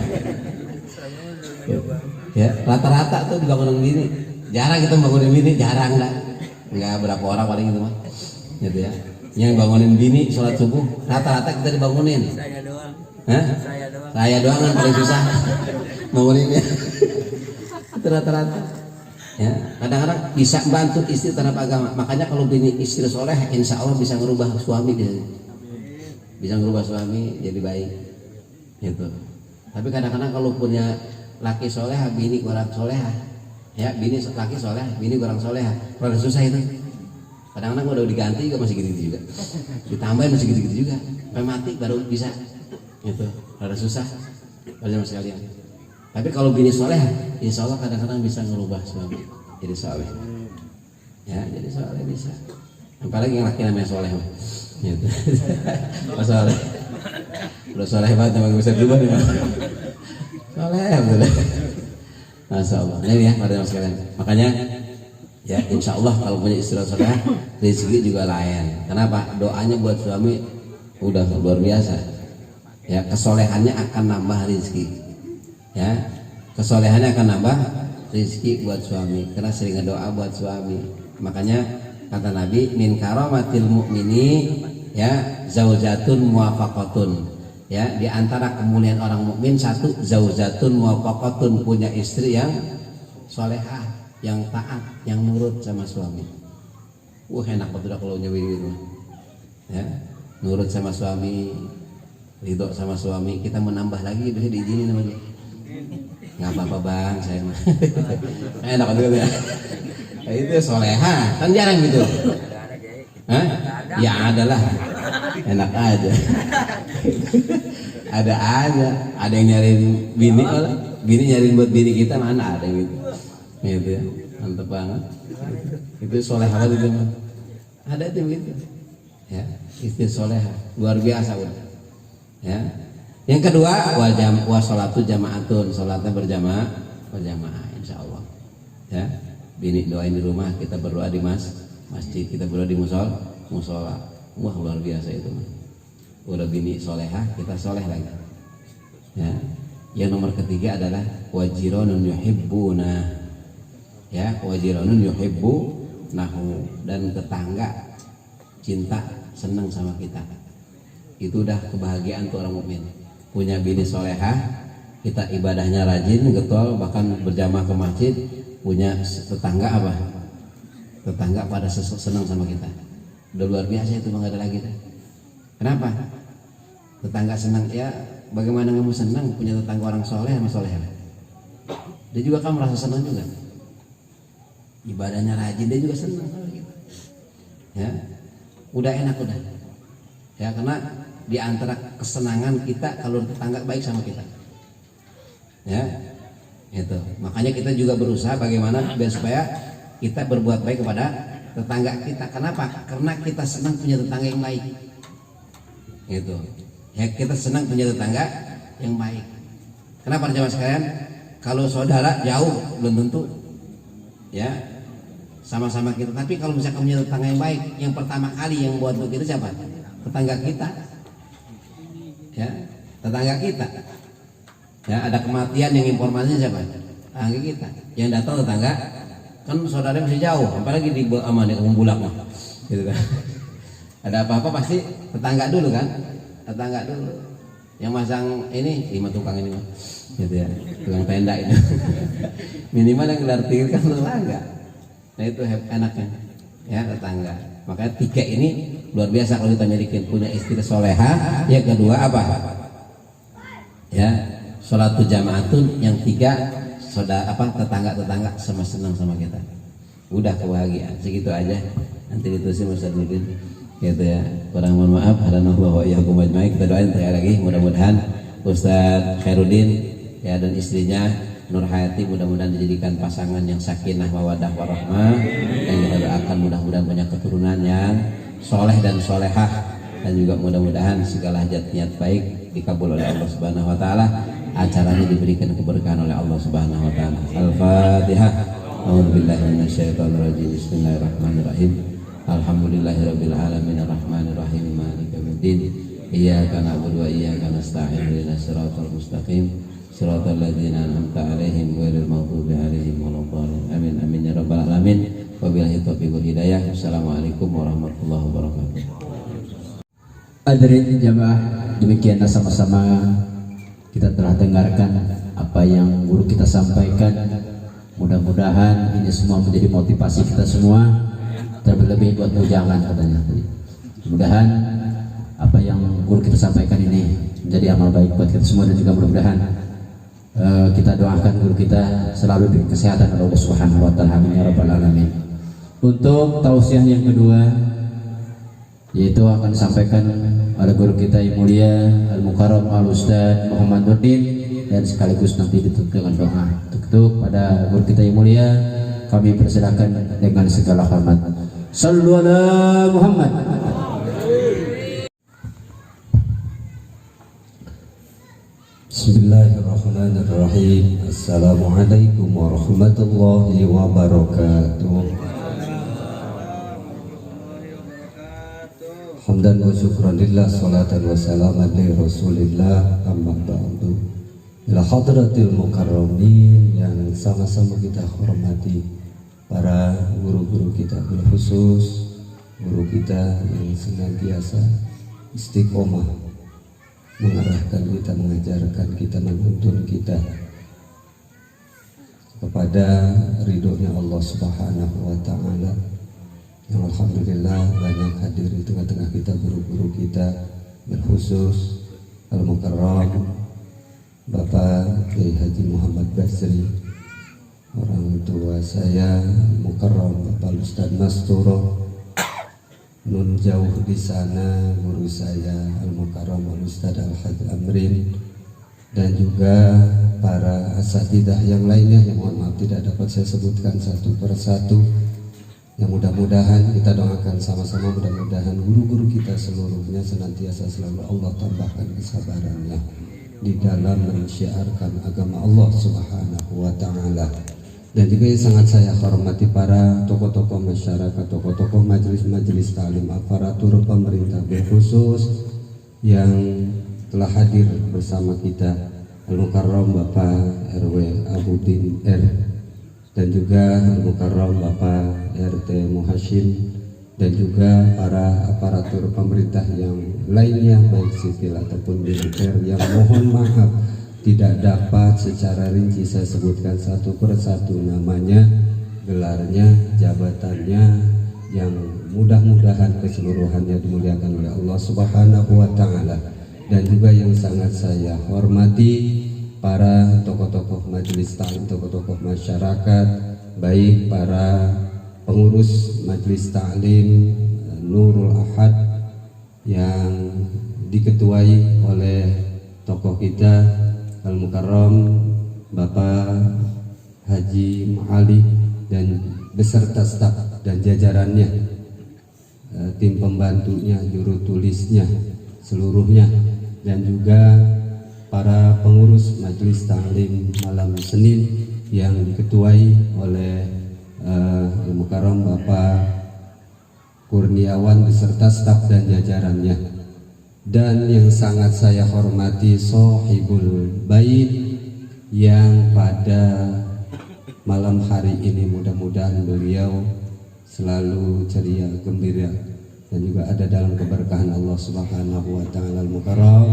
Ya, rata-rata tuh dibangunin bini. Jarang kita bangunin bini, jarang lah. Enggak berapa orang paling itu mah. Gitu ya. Yang bangunin bini sholat subuh, rata-rata kita dibangunin. Saya doang. Hah? Saya doang kan paling susah banguninnya. Itu rata-rata. Ya, kadang-kadang bisa bantu istri terhadap agama. Makanya kalau bini istri soleh, insya Allah bisa ngerubah suami dia. Bisa ngerubah suami jadi baik. gitu. Tapi kadang-kadang kalau punya laki soleha, bini kurang soleha, ya bini laki soleha, bini kurang soleha, rada susah itu. Kadang-kadang udah diganti juga masih gitu-gitu juga, ditambahin masih gitu-gitu juga, sampai mati baru bisa, gitu. Rada susah, banyak sekalian. Tapi kalau bini soleha, insya Allah kadang-kadang bisa ngerubah suami jadi soleh. Ya, jadi soleh bisa. Apalagi yang laki namanya soleh, gitu. Mas soleh, udah soleh banget, emang bisa berubah nih. Soleh, betul. Masya Allah. Ini ya, pada sekalian. Makanya, ya insya Allah kalau punya istri soleh, rezeki juga lain. Kenapa? Doanya buat suami udah luar biasa. Ya, kesolehannya akan nambah rezeki. Ya, kesolehannya akan nambah rezeki buat suami. Karena sering doa buat suami. Makanya kata Nabi, min karamatil mu'mini ya zaujatun muwafaqatun. Ya, di antara kemuliaan orang mukmin satu zaujatun muwafaqatun, punya istri yang solehah, yang taat, yang nurut sama suami. Enak betul kalau nyewi gitu. Ya, nurut sama suami, ridho sama suami. Kita menambah lagi bisa diizinin sama dia. Nggak apa-apa bang, saya mah. Enak betul ya. Nah, itu soleha, kan jarang gitu. Hah? Ya adalah, enak aja. Ada aja, ada yang nyariin bini, bini nyariin buat bini kita, mana ada yang gitu. Gitu ya, mantep banget. Itu soleha banget itu. Ada itu gitu. Ya, istri soleha, luar biasa udah. Ya. Yang kedua, wa sholatu jamaatun, sholatnya berjamaah, insya Allah. Ya. Bini doain di rumah, kita berdoa di masjid, kita berdoa di musola. Wah luar biasa itu. Udah bini soleha, kita soleh lagi. Ya. Yang nomor ketiga adalah wajironun yuhibbuna. Ya, wajironun yuhibbunahu, dan tetangga cinta, senang sama kita. Itu udah kebahagiaan tuh orang mukmin. Punya bini soleha, kita ibadahnya rajin, getol, bahkan berjamaah ke masjid. Punya tetangga apa? Tetangga pada senang sama kita. Udah luar biasa itu, nggak ada lagi. Kenapa? Tetangga senang ya. Bagaimana kamu senang punya tetangga orang soleh sama soleha? Dia juga kan merasa senang juga. Ibadahnya rajin, dia juga senang sama kita. Ya, udah enak udah. Ya karena di antara kesenangan kita kalau tetangga baik sama kita. Ya. Itu. Makanya kita juga berusaha bagaimana biar supaya kita berbuat baik kepada tetangga kita. Kenapa? Karena kita senang punya tetangga yang baik. Gitu. Ya kita senang punya tetangga yang baik. Kenapa jemaah sekalian? Kalau saudara jauh belum tentu ya sama-sama kita. Tapi kalau misalkan punya tetangga yang baik, yang pertama kali yang buat untuk kita siapa? Tetangga kita. Ya, tetangga kita. Ya, ada kematian yang informasinya siapa? Tetangga kita. Yang datang tetangga, kan saudara masih jauh, apalagi di aman di kampung Bulak mah. Gitu kan. Ada apa-apa pasti tetangga dulu kan? Tetangga dulu. Yang masang ini, lima tukang ini mah. Gitu ya. Tukang tenda itu. Minimal yang gelar tinggi kan tetangga. Nah itu enaknya. Ya, tetangga. Makanya tiga ini luar biasa kalau kita milikin, punya istri soleha. Yang kedua apa? Ya, sholatu jamaatun. Yang tiga, tetangga sama senang sama kita. Udah kebahagiaan. Segitu aja. Nanti ditusin Ustaz Nurdin. Gitu ya. Kurang mohon maaf. Hadanallahu wa iyyakum ajmain. Kita doain sekali lagi. Mudah-mudahan Ustaz Khairuddin ya dan istrinya Nur Hayati mudah-mudahan dijadikan pasangan yang sakinah mawaddah warahmah, dan kita doakan mudah-mudahan banyak keturunan yang soleh dan solehah, dan juga mudah-mudahan segala hajat niat baik dikabul oleh Allah Subhanahu wa taala, acaranya diberikan keberkahan oleh Allah Subhanahu wa taala. Al-Fatihah. A'udzubillahi minasyaitonirrajim. Bismillahirrahmanirrahim. Alhamdulillahirabbil alamin arrahmanir rahim maliki yaumiddin. Iyyaka na'budu wa iyyaka nasta'in. Ihdinas siratal mustaqim. Siratal ladzina an'amta 'alaihim ghairil maghdubi 'alaihim waladdallin. Amin amin ya rabbal alamin. Wabillahi taufiq wal hidayah. Assalamualaikum warahmatullahi wabarakatuh. Hadirin jamaah, demikianlah sama-sama kita telah dengarkan apa yang guru kita sampaikan. Mudah-mudahan ini semua menjadi motivasi kita semua, terlebih buat bujangan katanya tadi. Mudah-mudahan apa yang guru kita sampaikan ini menjadi amal baik buat kita semua, dan juga mudah-mudahan kita doakan guru kita selalu diberi kesehatan oleh Allah Subhanahu wa taala. Amin ya rabbal alamin. Untuk tausiah yang kedua, yaitu akan disampaikan oleh guru kita yang mulia Al-Mukarram Al-Ustaz Muhammad Nurdin, dan sekaligus nanti ditutup dengan doa. Untuk pada guru kita yang mulia kami persilakan dengan segala hormat. Sallu ala Muhammad. Bismillahirrahmanirrahim. Assalamualaikum warahmatullahi wabarakatuh. Hamdan wa syukran lillah, salatan wa salaman li rasulillah, amma ba'du. Ila hadratil mukarramin yang sama-sama kita hormati, para guru-guru kita, khusus guru kita yang senantiasa istiqomah mengarahkan kita, mengajarkan kita, menuntun kita kepada ridhonya Allah Subhanahu wa taala. Yang alhamdulillah banyak hadir di tengah-tengah kita guru-guru kita, khusus Al-Mukarram Bapak Kiai Haji Muhammad Basri, orang tua saya Mukarram Bapak Ustaz Masturo. Nun jauh di sana guru saya Al-Mukarram Al-Ustaz Al-Hajj Amrin, dan juga para asatidah yang lainnya yang mohon maaf tidak dapat saya sebutkan satu persatu. Yang mudah-mudahan kita doakan sama-sama, mudah-mudahan guru-guru kita seluruhnya senantiasa selalu Allah tambahkan kesabarannya di dalam mensyiarkan agama Allah Subhanahu wa taala. Dan juga yang sangat saya hormati para tokoh-tokoh masyarakat, tokoh-tokoh majelis-majelis taklim, aparatur pemerintah, khusus yang telah hadir bersama kita, Al-Mukarram Bapak RW Abudin R, dan juga Al-Mukarram Bapak RT Muhashim, dan juga para aparatur pemerintah yang lainnya baik sipil ataupun militer, yang mohon maaf tidak dapat secara rinci saya sebutkan satu persatu namanya, gelarnya, jabatannya, yang mudah-mudahan keseluruhannya dimuliakan oleh Allah Subhanahu wa taala. Dan juga yang sangat saya hormati para tokoh-tokoh majelis taklim, tokoh-tokoh masyarakat, baik para pengurus majelis taklim Nurul Ahad yang diketuai oleh tokoh kita Al-Mukarram Bapak Haji Ma'ali, dan beserta staf dan jajarannya, tim pembantunya, juru tulisnya, seluruhnya, dan juga para pengurus majelis taklim malam Senin yang diketuai oleh Al-Mukarram Bapak Kurniawan beserta staf dan jajarannya. Dan yang sangat saya hormati Sohibul Bait yang pada malam hari ini mudah-mudahan beliau selalu ceria, gembira, dan juga ada dalam keberkahan Allah Subhanahu wa taala. Al-Mukarram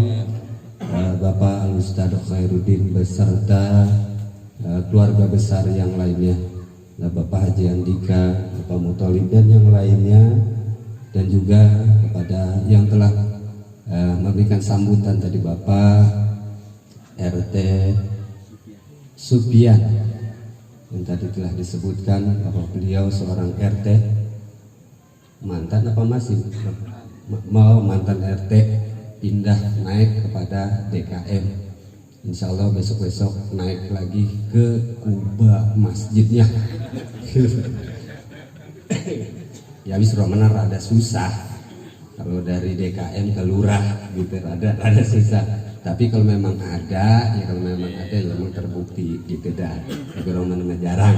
Bapak Al-Ustaz Khairuddin beserta keluarga besar yang lainnya, Bapak Haji Andika, Bapak Muthalib, dan yang lainnya, dan juga kepada yang telah memberikan sambutan tadi, Bapak RT Supian yang tadi telah disebutkan bahwa beliau seorang RT mantan apa masih mau mantan RT, pindah naik kepada DKM. Insya Allah besok-besok naik lagi ke Kuba masjidnya. Ya wis romanar rada susah kalau dari DKM ke lurah gitu, rada susah. Tapi kalau memang ada, ya kalau memang ada ya memang terbukti gitu dah. Tapi roman jarang.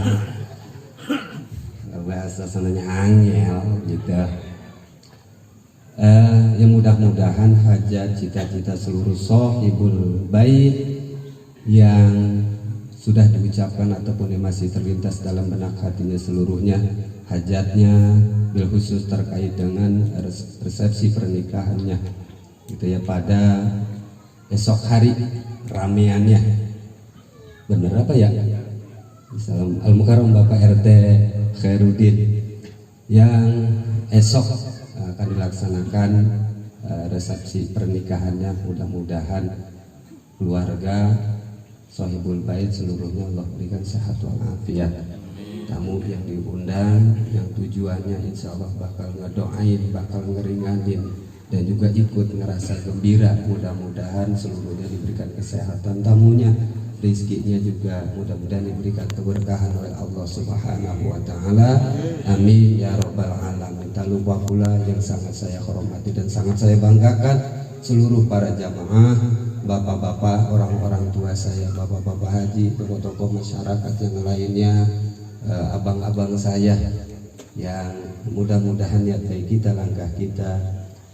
Bahasa sananya angel gitu. Yang mudah-mudahan hajat cita-cita seluruh Sohibul Bait yang sudah diucapkan ataupun yang masih terlintas dalam benak hatinya seluruhnya, hajatnya bil khusus terkait dengan resepsi pernikahannya gitu ya, pada esok hari rameannya, bener apa ya, Salam Al-Mukarram Bapak RT Khairuddin yang esok akan dilaksanakan resepsi pernikahannya. Mudah-mudahan keluarga Sohibul Bait seluruhnya Allah berikan sehat walafiat. Tamu yang diundang yang tujuannya insya Allah bakal ngedoain, bakal ngeringanin, dan juga ikut ngerasa gembira. Mudah-mudahan seluruhnya diberikan kesehatan tamunya, rizkinya juga mudah-mudahan diberikan keberkahan oleh Allah Subhanahu wa Ta'ala. Amin ya Rabbal Alamin. Tak lupa pula yang sangat saya hormati dan sangat saya banggakan seluruh para jamaah, bapak-bapak, orang-orang tua saya, bapak-bapak haji, tokoh-tokoh masyarakat yang lainnya, abang-abang saya, yang mudah-mudahan niat baik kita, langkah kita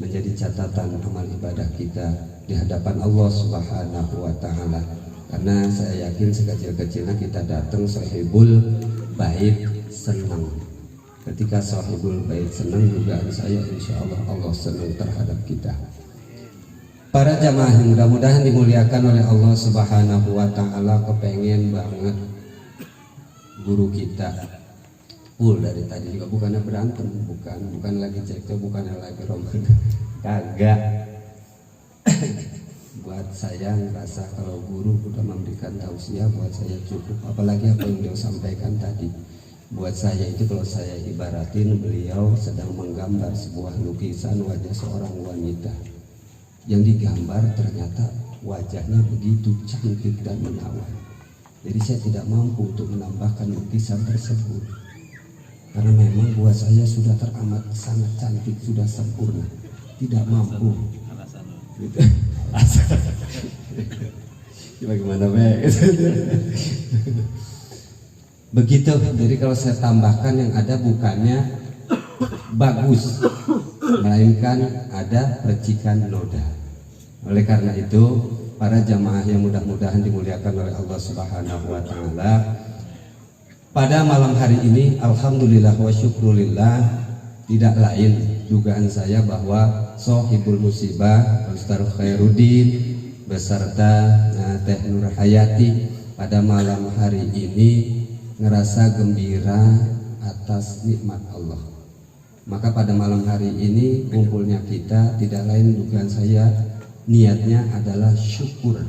menjadi catatan amal ibadah kita di hadapan Allah Subhanahu wa Ta'ala. Karena saya yakin sekecil-kecilnya kita datang Sohibul Bait senang. Ketika Sohibul Bait senang, dugaan saya insya Allah Allah senang terhadap kita. Para jamaah yang mudah-mudahan dimuliakan oleh Allah Subhanahu wa Ta'ala, kepengen banget guru kita full dari tadi juga, bukannya berantem, bukan lagi cekcok, bukannya lagi roman, kagak. Buat saya ngerasa kalau guru udah memberikan tausiah buat saya cukup, apalagi apa yang beliau sampaikan tadi. Buat saya itu kalau saya ibaratin, beliau sedang menggambar sebuah lukisan wajah seorang wanita yang digambar ternyata wajahnya begitu cantik dan menawan. Jadi saya tidak mampu untuk menambahkan lukisan tersebut, karena memang buat saya sudah teramat sangat cantik, sudah sempurna, tidak mampu. Gitu. Bagaimana begitu. Jadi kalau saya tambahkan yang ada bukannya bagus, melainkan ada percikan noda. Oleh karena itu, para jamaah yang mudah-mudahan dimuliakan oleh Allah Subhanahu wa Ta'ala, pada malam hari ini alhamdulillah wa syukrulillah, tidak lain dugaan saya bahwa Sohibul Musibah Ustaz Khairuddin beserta Teh Nur Hayati pada malam hari ini ngerasa gembira atas nikmat Allah. Maka pada malam hari ini kumpulnya kita tidak lain dugaan saya niatnya adalah syukur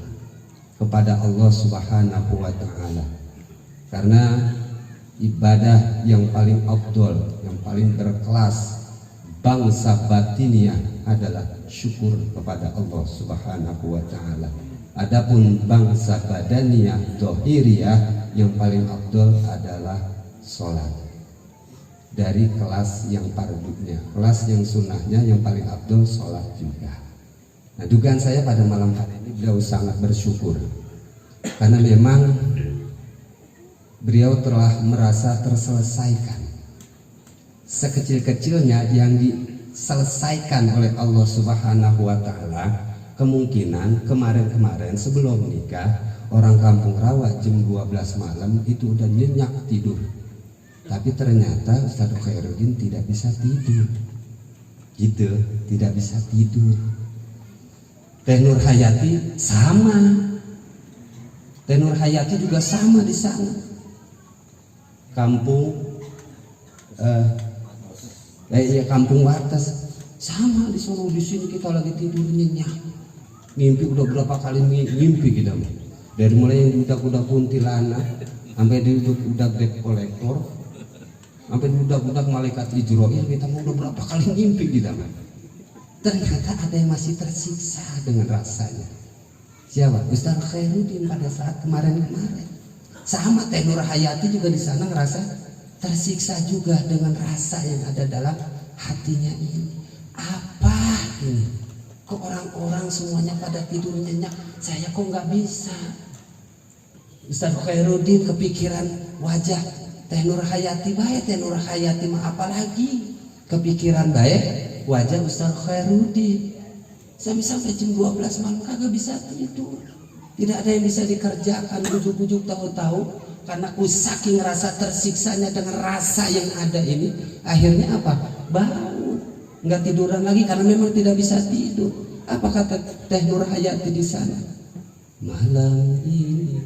kepada Allah Subhanahu wa Ta'ala, karena ibadah yang paling afdol, yang paling berkelas bangsa batiniah adalah syukur kepada Allah Subhanahu wa Ta'ala. Adapun bangsa badaniah dohiriyah yang paling afdol adalah sholat. Dari kelas yang fardunya, kelas yang sunnahnya yang paling afdol sholat juga. Nah, dugaan saya pada malam hari ini beliau sangat bersyukur karena memang beliau telah merasa terselesaikan sekecil-kecilnya yang diselesaikan oleh Allah Subhanahu wa Ta'ala. Kemungkinan kemarin-kemarin sebelum nikah orang kampung Rawa jam 12 malam itu udah nyenyak tidur, tapi ternyata Ustaz Khairuddin tidak bisa tidur, gitu, tidak bisa tidur. Teh Nur Hayati sama, Teh Nur Hayati juga sama di sana. Kampung Kampung Wates sama di sana. Di sini kita lagi tidur nyenyak, mimpi udah berapa kali mimpi kita, dari mulai yang budak-budak kuntilanak sampai di budak debt kolektor sampai di budak-budak malaikat Ijroil, kita mau udah berapa kali mimpi kita. Ternyata ada yang masih tersiksa dengan rasanya. Siapa? Ustaz Khairuddin pada saat kemarin-kemarin. Sama Teh Nur Hayati juga di sana ngerasa tersiksa juga dengan rasa yang ada dalam hatinya ini. Apa ini? Kok orang-orang semuanya pada tidur nyenyak, saya kok nggak bisa? Ustaz Khairuddin kepikiran wajah Teh Nur Hayati, baik Teh Nur Hayati mah apalagi kepikiran baik wajah Ustaz Khairuddin. Sampai jam 12 malam kagak bisa tidur. Tidak ada yang bisa dikerjakan, ujuk-ujuk tahu-tahu karena saking rasa tersiksanya dengan rasa yang ada ini, akhirnya apa? Bangun, nggak tiduran lagi karena memang tidak bisa tidur. Apa kata Teh Nur Hayati di sana? Malam ini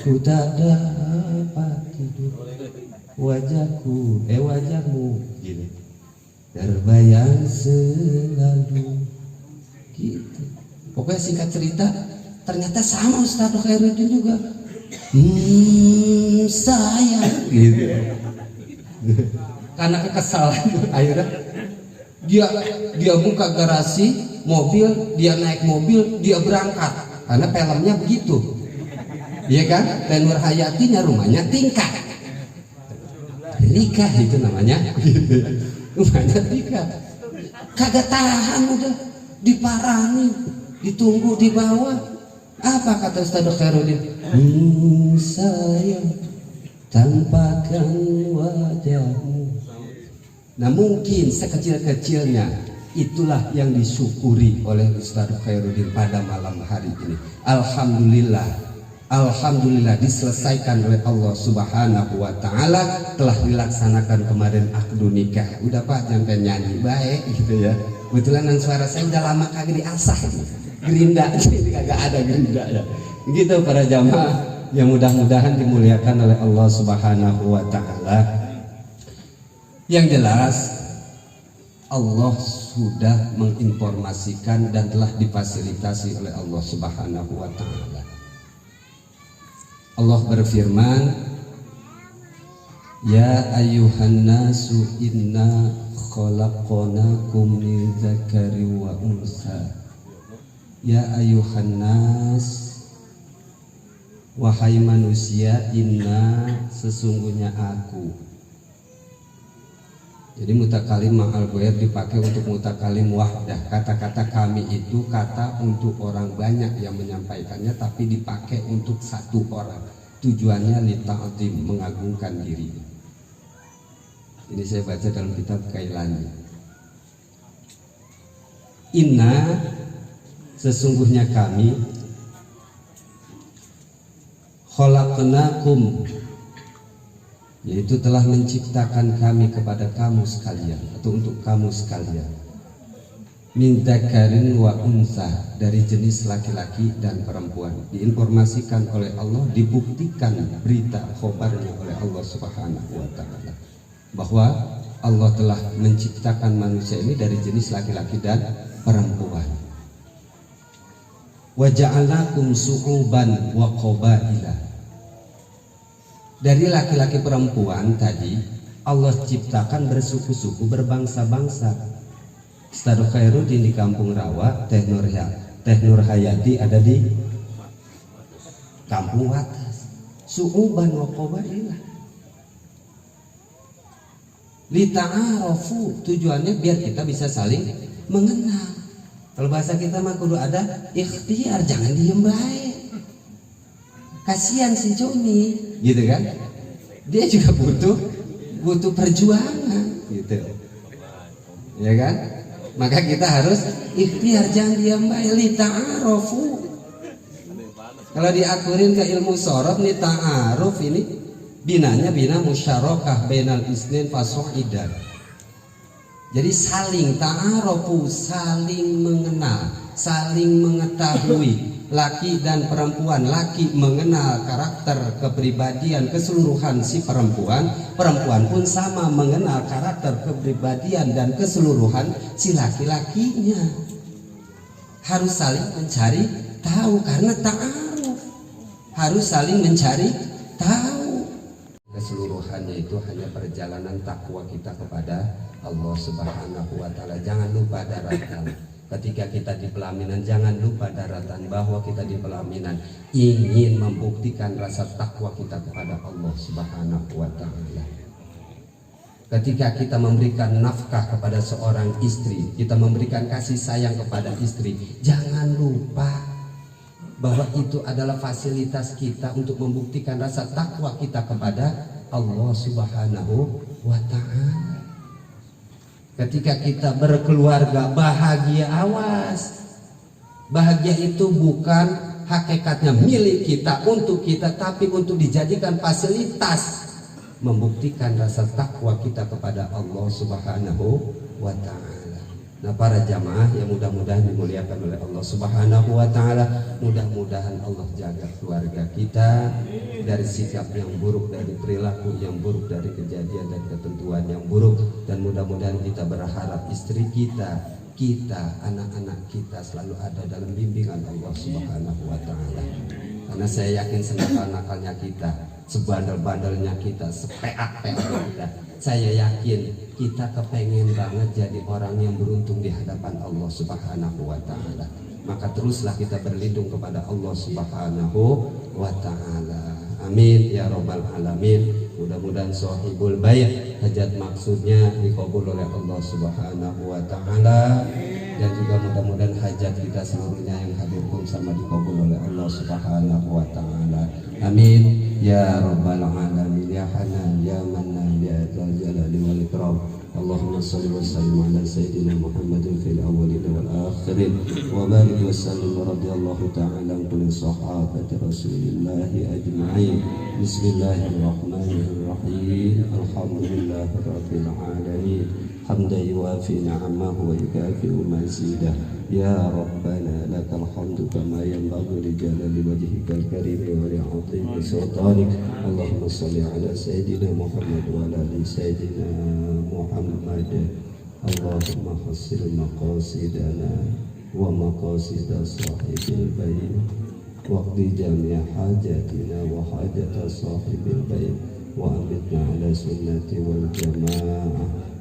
ku tak dapat tidur, wajahmu gini terbayang selalu Gitu. Pokoknya singkat cerita, ternyata sama Ustaz Khairuddin juga. Saya gitu. Karena kekesalan akhirnya dia buka garasi mobil, dia naik mobil, dia berangkat. Karena filmnya begitu. Iya kan? Dan Nurhayatinya rumahnya tingkat. Nikah itu namanya. Rumahnya tingkat. Kagak tahan udah, diparani, ditunggu di bawah. Apa kata Ustaz Khairuddin? Sayang, tampakkan wajahmu. Nah mungkin sekecil-kecilnya itulah yang disyukuri oleh Ustaz Khairuddin pada malam hari ini. Alhamdulillah diselesaikan oleh Allah Subhanahu wa Ta'ala, telah dilaksanakan kemarin akdu nikah. Udah Pak, jangan nyanyi baik gitu ya. Kebetulan suara saya udah lama kagak diasah gitu. Gerinda, jadi kagak ada gerinda ya. Gitu para jamaah yang mudah-mudahan dimuliakan oleh Allah Subhanahu wa Ta'ala. Yang jelas Allah sudah menginformasikan dan telah difasilitasi oleh Allah Subhanahu wa Ta'ala. Allah berfirman, ya ayuhan nasu inna khalaqnakum min dzakari wa unsa. Ya ayuhan nas, wahai manusia, inna sesungguhnya aku. Jadi mutakalim ma'al ghair dipakai untuk mutakalim wahdah. Kata-kata kami itu kata untuk orang banyak yang menyampaikannya, tapi dipakai untuk satu orang. Tujuannya li ta'zim, mengagungkan diri. Ini saya baca dalam kitab Kailani. Inna sesungguhnya kami khalaqnakum, yaitu telah menciptakan kami kepada kamu sekalian atau untuk kamu sekalian, min dzakarin wa unsa, dari jenis laki-laki dan perempuan. Diinformasikan oleh Allah, dibuktikan berita khobarnya oleh Allah Subhanahu wa Ta'ala bahwa Allah telah menciptakan manusia ini dari jenis laki-laki dan perempuan. Wa ja'alnakum su'uban wa qabaila. Dari laki-laki perempuan tadi Allah ciptakan bersuku-suku, berbangsa-bangsa. Ustaz Khairuddin di Kampung Rawa, Teh Nurhayati ada di Kampung Watas. Su'uban wa qabaila. Li ta'arafu, tujuannya biar kita bisa saling mengenal. Kalau bahasa kita mah kudu ada ikhtiar, jangan diem baik. Kasihan si Joni, gitu kan? Dia juga butuh perjuangan, gitu, ya kan? Maka kita harus ikhtiar, jangan diam baik. Li ta'arufu. Kalau diaturin ke ilmu sorof nih, ta'aruf ini binanya bina musyarakah bainal isnin fasu'idan. Jadi saling ta'arufu, saling mengenal, saling mengetahui. Laki dan perempuan, laki mengenal karakter, kepribadian, keseluruhan si perempuan, perempuan pun sama mengenal karakter, kepribadian dan keseluruhan si laki-lakinya. Harus saling mencari tahu karena ta'aruf. Harus saling mencari tahu. Keseluruhannya itu hanya perjalanan takwa kita kepada Allah Subhanahu wa Ta'ala. Jangan lupa daratan. Ketika kita di pelaminan, jangan lupa daratan bahwa kita di pelaminan ingin membuktikan rasa takwa kita kepada Allah Subhanahu wa Ta'ala. Ketika kita memberikan nafkah kepada seorang istri, kita memberikan kasih sayang kepada istri, jangan lupa bahwa itu adalah fasilitas kita untuk membuktikan rasa takwa kita kepada Allah Subhanahu wa Ta'ala. Ketika kita berkeluarga bahagia, awas, bahagia itu bukan hakikatnya milik kita, untuk kita, tapi untuk dijadikan fasilitas membuktikan rasa takwa kita kepada Allah Subhanahu wa Ta'ala. Nah para jamaah yang mudah-mudahan dimuliakan oleh Allah Subhanahu wa Ta'ala, mudah-mudahan Allah jaga keluarga kita dari sikap yang buruk, dari perilaku yang buruk, dari kejadian dan ketentuan yang buruk, dan mudah-mudahan kita berharap istri kita kita, anak-anak kita selalu ada dalam bimbingan Allah Subhanahu wa Ta'ala. Karena saya yakin senakal-nakalnya kita, sebandel-bandelnya kita, sepeak-peaknya kita, saya yakin kita kepengen banget jadi orang yang beruntung di hadapan Allah Subhanahu wa Ta'ala. Maka teruslah kita berlindung kepada Allah Subhanahu wa Ta'ala. Amin ya rabbal alamin. Mudah-mudahan sahibul bait hajat maksudnya dikabul oleh Allah Subhanahu wa Ta'ala, dan juga mudah-mudahan hajat kita seluruhnya yang hadir pun sama dikabul oleh Allah Subhanahu wa Ta'ala. Amin ya rabbal alamin ya hanan ya mannan ya dzal jalali wal ikram. Allahumma shalli wa sallim ala sayyidina Muhammadin fil awwalin wal akhirin wa barik wa sallim radhiyallahu ta'ala an kulli sahabati Rasulillah ajma'in. Bismillahirrahmanirrahim. Alhamdulillahi rabbil alamin. Hamdan yuwafi ni'amahu wa yukafi'u mazidah. Ya Rabbana lakal hamdu kama yanbaghi li jalali wajhikal karim wa li 'azimi sultanik. Allahumma shalli ala sayyidina Muhammad wa ala ali sayyidina Muhammad. Allahumma hassil maqasidana wa maqasida sahibil bait waqdi jami' hajatina wa hajata sahibil bait wa amitna ala sunnati wal jamaah.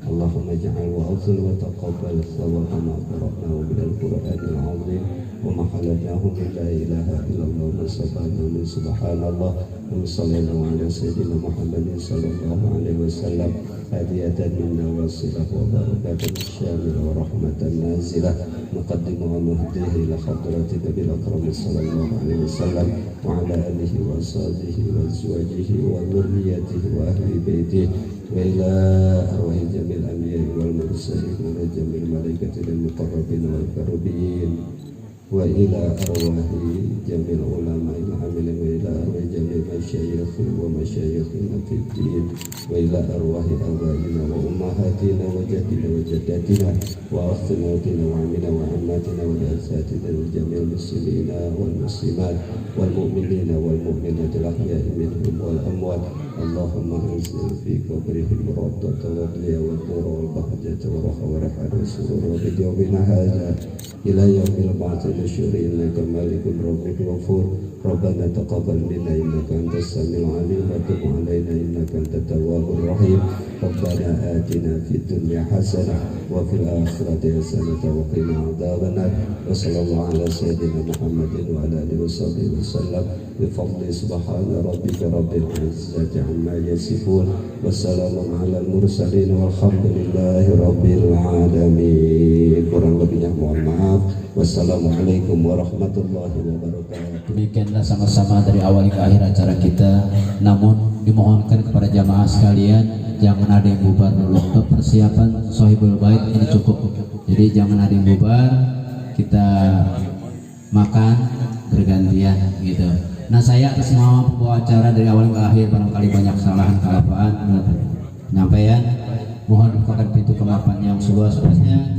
Allahumma ij'al wa azil wa taqabbal thawaba ma qara'nahu min al-Qur'anil 'azim wa ma khalaqnahu min la ilaha illallah wa subhanahu subhanallah wa sallallahu ala sayyidina Muhammadin sallallahu alaihi wasallam hadiyatan minna wasilah wa barakatan syamilah wa rahmatan nazilah muqaddimu wa muhdihi ila hadrati nabil akram sallallahu alaihi wasallam wa ala alihi wa sahbihi wa azwajihi wa dhurriyyatihi wa ahli baitihi wa ila arwahi jamil anbiya'i wal mursalin wa jamil malaikati wal muqarrabin wal karubin wa ila arwahi jamil ulama'il amilin wa ila arwahi jamil masyayikh wa masyayikhina fid din wa ila arwahi abaina wa ummahatina wa jaddina wa jaddatina wa akhwanatina wa amina wa ammatina wa asatina wa jamil muslimina wal muslimat wal mu'minina wal mu'minati al-ahya'i minhum wal amwat. Allahumma anzil fi qabrihim raddata wa dhiya wa nura wal bahjata wa raha wa raha wa surura bi yawmina hadha ila yawmil ba'thi nusyuri innaka malikun rabbul ghafur. Rabbana taqabbal minna innaka antas samiul alim wa tub alaina innaka antat tawwabur rahim. Rabbana atina fid dunya hasanah wa fil akhirati hasanah wa qina adzabannar. Wa sallallahu ala sayyidina Muhammadin wa ala alihi wa sallam bi fadli subhana rabbika rabbil izzati amma yasifun wa salamun ala al mursalin walhamdulillahi rabbil alamin. Kurang lebihnya mohon maaf. Wassalamualaikum warahmatullahi wabarakatuh. Demikianlah sama-sama dari awal ke akhir acara kita. Namun dimohonkan kepada jamaah sekalian jangan ada yang bubar dulu. Persiapan Sohibul Bait ini cukup. Jadi jangan ada yang bubar. Kita makan bergantian gitu. Nah, saya atas nama pembawa acara dari awal ke akhir barangkali banyak kesalahan kelapaan penyampaian. Mohon bukakan pintu kemaafan yang seluas-luasnya.